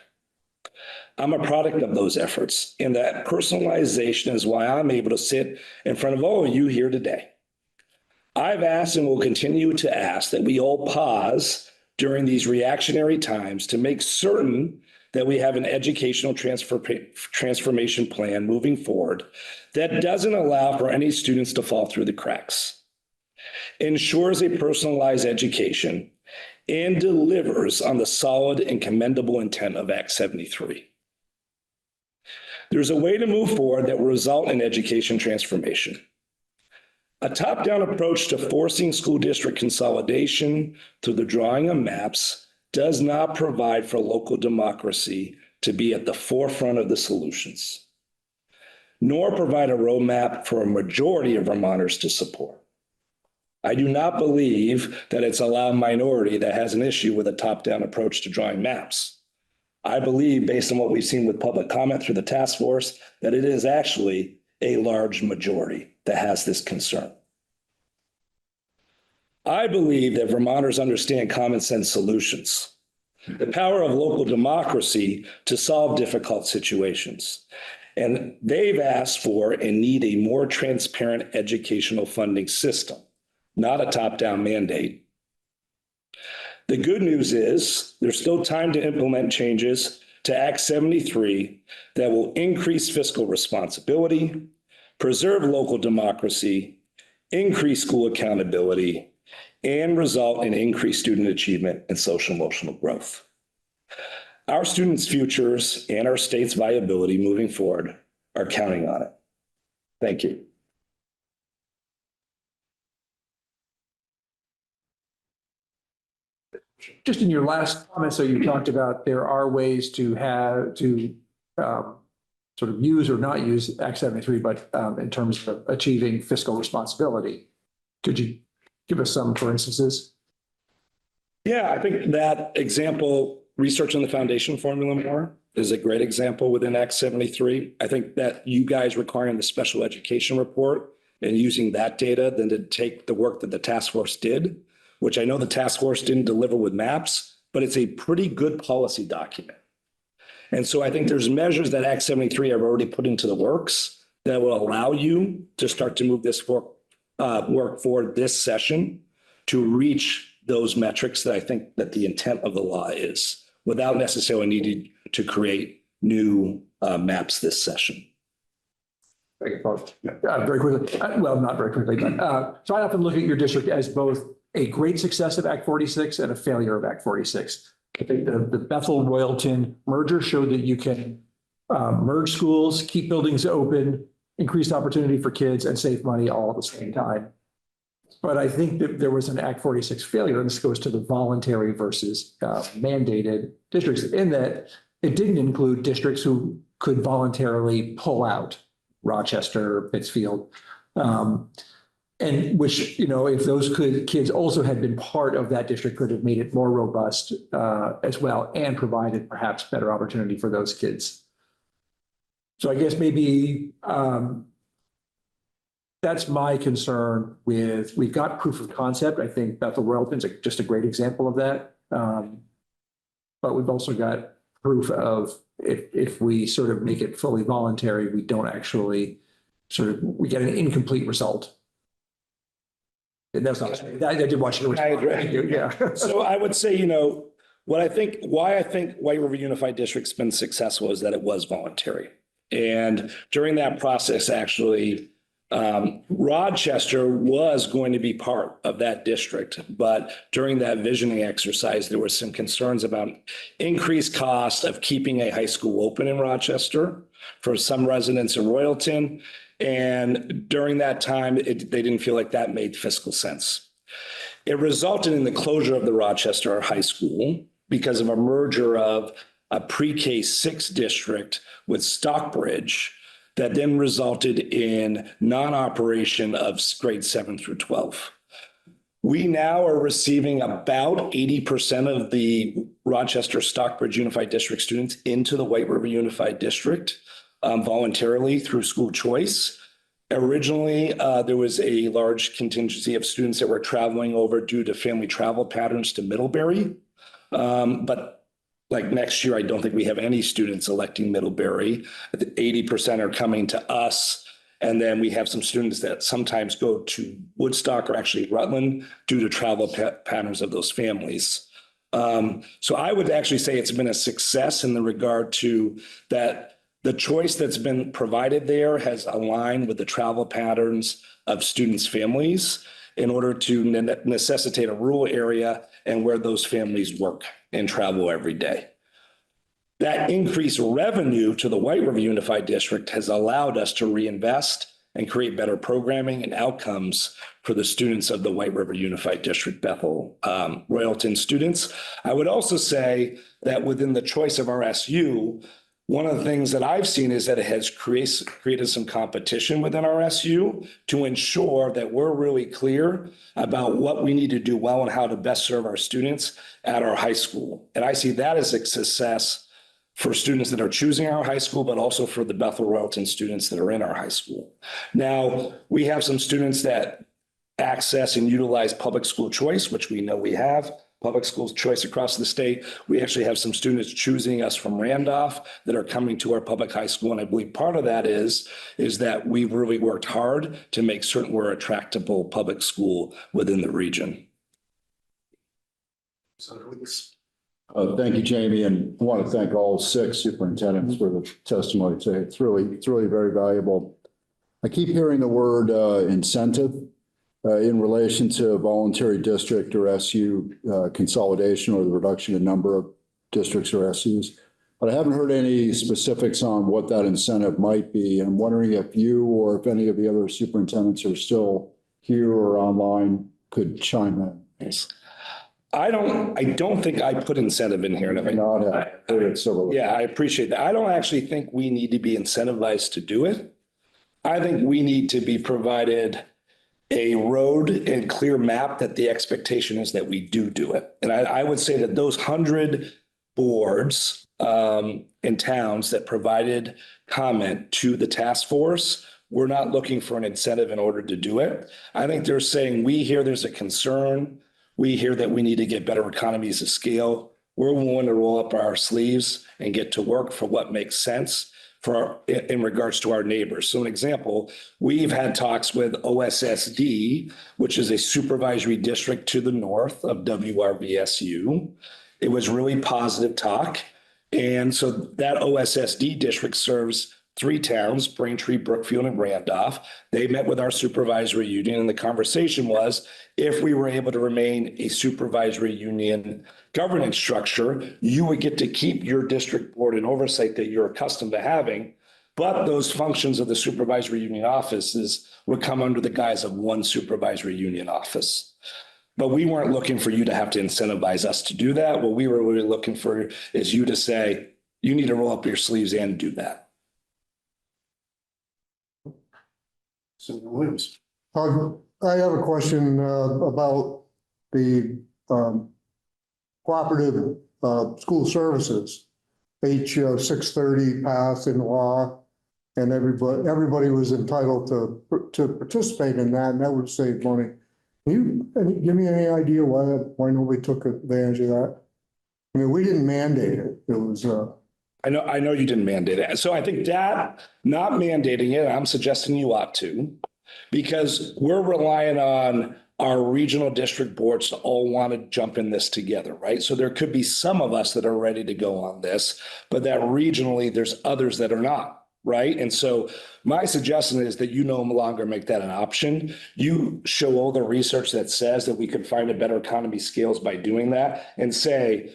Speaker 10: I'm a product of those efforts, and that personalization is why I'm able to sit in front of all of you here today. I've asked and will continue to ask that we all pause during these reactionary times to make certain that we have an educational transformation plan moving forward that doesn't allow for any students to fall through the cracks, ensures a personalized education, and delivers on the solid and commendable intent of Act 73. There's a way to move forward that will result in education transformation. A top-down approach to forcing school district consolidation through the drawing of maps does not provide for local democracy to be at the forefront of the solutions, nor provide a roadmap for a majority of Vermonters to support. I do not believe that it's a loud minority that has an issue with a top-down approach to drawing maps. I believe, based on what we've seen with public comment through the task force, that it is actually a large majority that has this concern. I believe that Vermonters understand common sense solutions, the power of local democracy to solve difficult situations. And they've asked for and need a more transparent educational funding system, not a top-down mandate. The good news is there's still time to implement changes to Act 73 that will increase fiscal responsibility, preserve local democracy, increase school accountability, and result in increased student achievement and social emotional growth. Our students' futures and our state's viability moving forward are counting on it. Thank you.
Speaker 3: Just in your last comment, so you talked about there are ways to sort of use or not use Act 73, but in terms of achieving fiscal responsibility. Could you give us some, for instances?
Speaker 10: Yeah, I think that example, research on the foundation formula more, is a great example within Act 73. I think that you guys requiring the special education report and using that data, then to take the work that the task force did, which I know the task force didn't deliver with maps, but it's a pretty good policy document. And so I think there's measures that Act 73 have already put into the works that will allow you to start to move this work forward this session to reach those metrics that I think that the intent of the law is, without necessarily needing to create new maps this session.
Speaker 3: Very quickly, well, not very quickly, but so I often look at your district as both a great success of Act 46 and a failure of Act 46. I think the Bethel-Royalton merger showed that you can merge schools, keep buildings open, increase opportunity for kids, and save money all at the same time. But I think that there was an Act 46 failure, and this goes to the voluntary versus mandated districts, in that it didn't include districts who could voluntarily pull out, Rochester, Pittsfield. And which, you know, if those kids also had been part of that district, could have made it more robust as well, and provided perhaps better opportunity for those kids. So I guess maybe that's my concern with, we've got proof of concept. I think Bethel-Royalton's just a great example of that. But we've also got proof of if we sort of make it fully voluntary, we don't actually we get an incomplete result. And that's not, I did watch it.
Speaker 10: I agree.
Speaker 3: Yeah.
Speaker 10: So I would say, you know, why I think White River Unified District's been successful is that it was voluntary. And during that process, actually, Rochester was going to be part of that district, but during that visioning exercise, there were some concerns about increased cost of keeping a high school open in Rochester for some residents in Royalton. And during that time, they didn't feel like that made fiscal sense. It resulted in the closure of the Rochester High School because of a merger of a pre-K 6 district with Stockbridge that then resulted in non-operation of grades 7 through 12. We now are receiving about 80% of the Rochester Stockbridge Unified District students into the White River Unified District voluntarily through school choice. Originally, there was a large contingency of students that were traveling over due to family travel patterns to Middlebury. But like next year, I don't think we have any students electing Middlebury. 80% are coming to us. And then we have some students that sometimes go to Woodstock or actually Rutland due to travel patterns of those families. So I would actually say it's been a success in the regard to that the choice that's been provided there has aligned with the travel patterns of students' families in order to necessitate a rural area and where those families work and travel every day. That increased revenue to the White River Unified District has allowed us to reinvest and create better programming and outcomes for the students of the White River Unified District, Bethel, Royalton students. I would also say that within the choice of our SU, one of the things that I've seen is that it has created some competition within our SU to ensure that we're really clear about what we need to do well and how to best serve our students at our high school. And I see that as a success for students that are choosing our high school, but also for the Bethel-Royalton students that are in our high school. Now, we have some students that access and utilize public school choice, which we know we have. Public school choice across the state. We actually have some students choosing us from Randolph that are coming to our public high school. And I believe part of that is that we've really worked hard to make certain we're a tractable public school within the region.
Speaker 11: Thank you, Jamie, and I want to thank all 6 superintendents for the testimony today. It's really very valuable. I keep hearing the word incentive in relation to voluntary district or SU consolidation or the reduction in number of districts or SUs. But I haven't heard any specifics on what that incentive might be. I'm wondering if you or if any of the other superintendents are still here or online could chime in.
Speaker 10: Yes. I don't think I put incentive in here. And if I-
Speaker 11: Not have.
Speaker 10: Yeah, I appreciate that. I don't actually think we need to be incentivized to do it. I think we need to be provided a road and clear map that the expectation is that we do it. And I would say that those 100 boards in towns that provided comment to the task force, we're not looking for an incentive in order to do it. I think they're saying, we hear there's a concern. We hear that we need to get better economies of scale. We're willing to roll up our sleeves and get to work for what makes sense in regards to our neighbors. So an example, we've had talks with OSSD, which is a supervisory district to the north of WRVSU. It was really positive talk. And so that OSSD district serves 3 towns, Braintree, Brookfield, and Randolph. They met with our supervisory union, and the conversation was, if we were able to remain a supervisory union governance structure, you would get to keep your district board and oversight that you're accustomed to having, but those functions of the supervisory union offices would come under the guise of one supervisory union office. But we weren't looking for you to have to incentivize us to do that. What we were really looking for is you to say, you need to roll up your sleeves and do that.
Speaker 1: Senator Williams.
Speaker 12: I have a question about the cooperative school services. H 630 passed in law, and everybody was entitled to participate in that, and that would save money. Can you give me any idea why nobody took advantage of that? I mean, we didn't mandate it. It was
Speaker 10: I know you didn't mandate it. So I think that not mandating it, I'm suggesting you ought to, because we're relying on our regional district boards to all want to jump in this together, right? So there could be some of us that are ready to go on this, but that regionally there's others that are not, right? And so my suggestion is that you no longer make that an option. You show all the research that says that we could find a better economy scales by doing that, and say,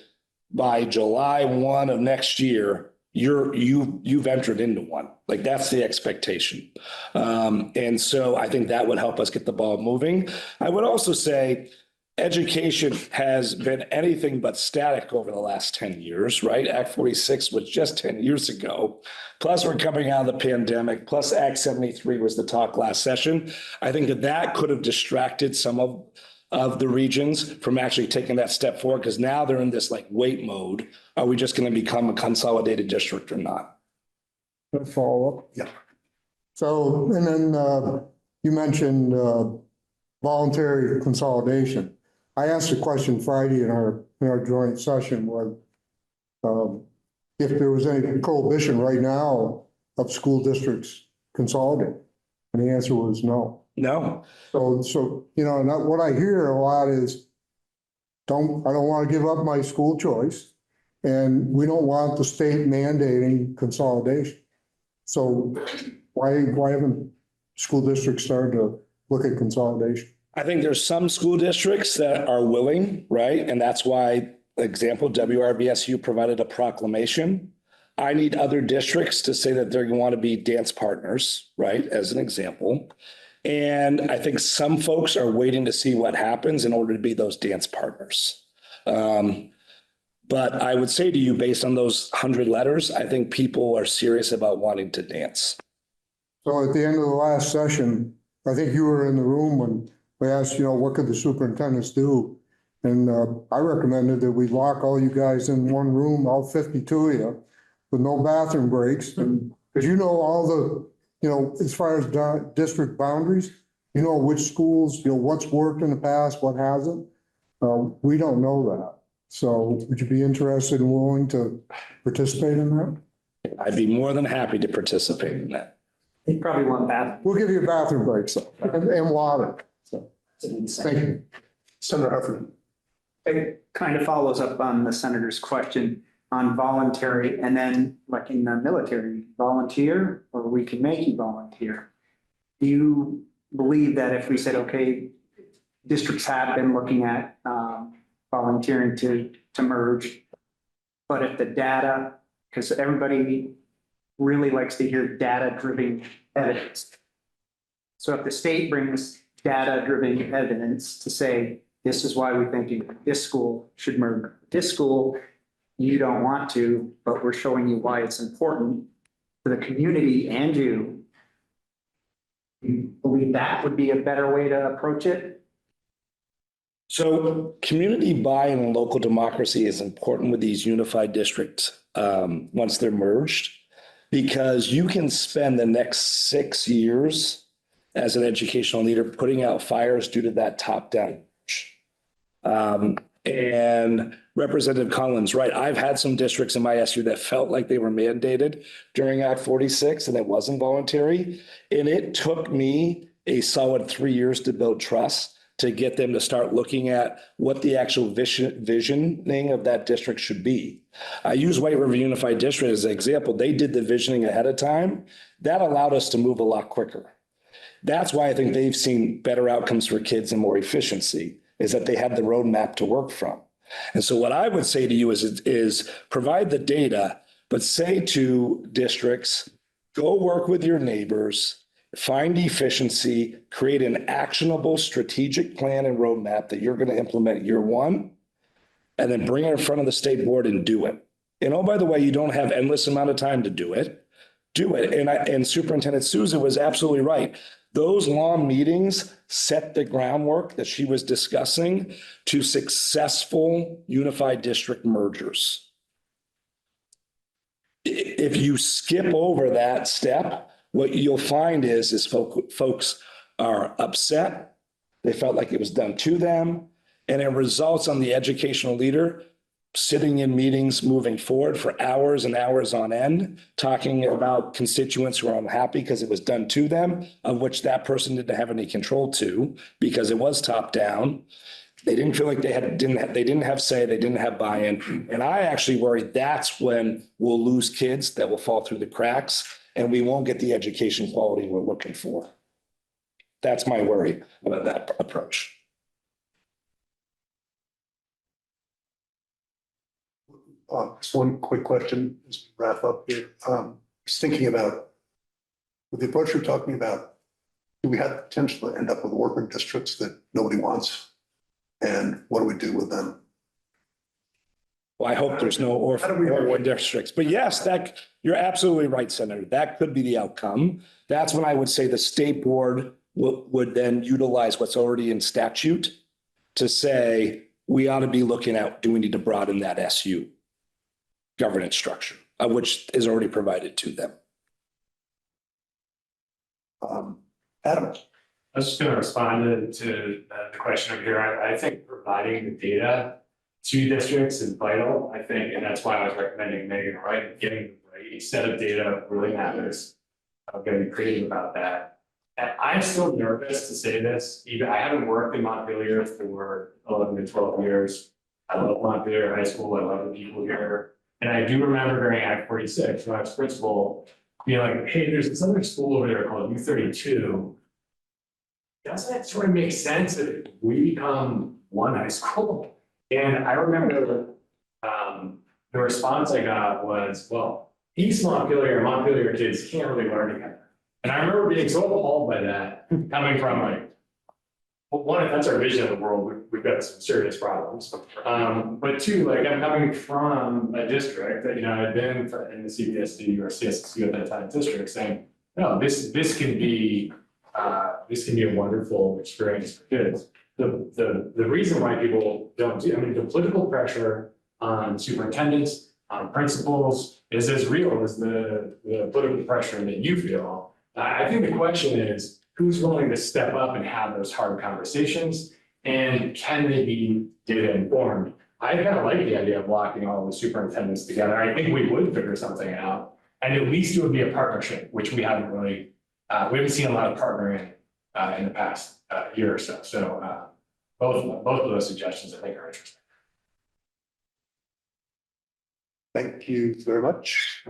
Speaker 10: by July 1 of next year, you've entered into one. Like, that's the expectation. And so I think that would help us get the ball moving. I would also say education has been anything but static over the last 10 years, right? Act 46 was just 10 years ago. Plus we're coming out of the pandemic, plus Act 73 was the talk last session. I think that could have distracted some of the regions from actually taking that step forward, because now they're in this like wait mode. Are we just going to become a consolidated district or not?
Speaker 12: a follow-up.
Speaker 1: Yeah.
Speaker 12: So, and then you mentioned voluntary consolidation. I asked a question Friday in our joint session was if there was any prohibition right now of school districts consolidating, and the answer was no.
Speaker 10: No.
Speaker 12: So you know, and what I hear a lot is, I don't want to give up my school choice, and we don't want the state mandating consolidation. So why haven't school districts started to look at consolidation?
Speaker 10: I think there's some school districts that are willing, right? And that's why, example, WRVSU provided a proclamation. I need other districts to say that they're going to want to be dance partners, right? As an example. And I think some folks are waiting to see what happens in order to be those dance partners. But I would say to you, based on those 100 letters, I think people are serious about wanting to dance.
Speaker 12: So at the end of the last session, I think you were in the room when we asked, you know, what could the superintendents do? And I recommended that we lock all you guys in one room, all 52 of you, with no bathroom breaks. And because you know all the, you know, as far as district boundaries, you know which schools, you know, what's worked in the past, what hasn't. We don't know that. So would you be interested and willing to participate in that?
Speaker 10: I'd be more than happy to participate in that.
Speaker 13: You probably want that.
Speaker 12: We'll give you a bathroom break and water. So, thank you.
Speaker 1: Senator Huffman.
Speaker 13: It kind of follows up on the senator's question on voluntary, and then like in the military, volunteer, or we can make you volunteer. Do you believe that if we said, okay, districts have been looking at volunteering to merge, but if the data, because everybody really likes to hear data-driven evidence. So if the state brings data-driven evidence to say this is why we think this school should merge with this school. You don't want to, but we're showing you why it's important for the community and you. You believe that would be a better way to approach it?
Speaker 10: So community buy-in and local democracy is important with these unified districts once they're merged, because you can spend the next 6 years as an educational leader putting out fires due to that top-down. And Representative Collins, right, I've had some districts in my SU that felt like they were mandated during Act 46 and it wasn't voluntary. And it took me a solid 3 years to build trust to get them to start looking at what the actual visioning of that district should be. I use White River Unified District as an example. They did the visioning ahead of time. That allowed us to move a lot quicker. That's why I think they've seen better outcomes for kids and more efficiency, is that they had the roadmap to work from. And so what I would say to you is provide the data, but say to districts, go work with your neighbors, find efficiency, create an actionable strategic plan and roadmap that you're going to implement year one, and then bring it in front of the state board and do it. And oh, by the way, you don't have endless amount of time to do it. Do it. And Superintendent Souza was absolutely right. Those long meetings set the groundwork that she was discussing to successful unified district mergers. If you skip over that step, what you'll find is folks are upset. They felt like it was done to them, and it results on the educational leader sitting in meetings moving forward for hours and hours on end, talking about constituents who are unhappy because it was done to them, of which that person didn't have any control to because it was top down. They didn't feel like they didn't have say, they didn't have buy-in. And I actually worry that's when we'll lose kids that will fall through the cracks and we won't get the education quality we're looking for. That's my worry about that approach.
Speaker 1: Just one quick question as we wrap up here. Just thinking about, with the approach you're talking about, do we have the potential to end up with worker districts that nobody wants? And what do we do with them?
Speaker 10: Well, I hope there's no orphan districts, but yes, that you're absolutely right, Senator. That could be the outcome. That's when I would say the state board would then utilize what's already in statute to say, we ought to be looking at, do we need to broaden that SU governance structure, which is already provided to them.
Speaker 1: Adam.
Speaker 5: I was just going to respond to the question up here. I think providing the data to districts is vital. I think, and that's why I was recommending Megan, right? Getting the right set of data really matters. I'm going to be creative about that. And I'm still nervous to say this. Even I haven't worked in Montpelier for 11 to 12 years. I love Montpelier High School. I love the people here. And I do remember during Act 46, when I was principal, being like, hey, there's this other school over there called U32. Doesn't it sort of make sense if we become one high school? And I remember the response I got was, well, East Montpelier and Montpelier kids can't really learn together. And I remember being so appalled by that, coming from like, well, one, if that's our vision of the world, we've got some serious problems. But two, like I'm coming from a district that, I'd been in the CBSD or CSSU at that time district saying, no, this can be a wonderful experience for kids. The reason why people don't do, the political pressure on superintendents, on principals is as real as the political pressure that you feel. I think the question is, who's willing to step up and have those hard conversations, and can they be data informed? I kind of like the idea of locking all the superintendents together. I think we would figure something out, and at least it would be a partnership, which we haven't really, we haven't seen a lot of partnering in the past year or so. So both of those suggestions I think are interesting.
Speaker 1: Thank you very much.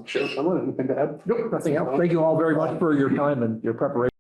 Speaker 1: Chair, anything to add?
Speaker 3: Nope, nothing else. Thank you all very much for your time and your preparation.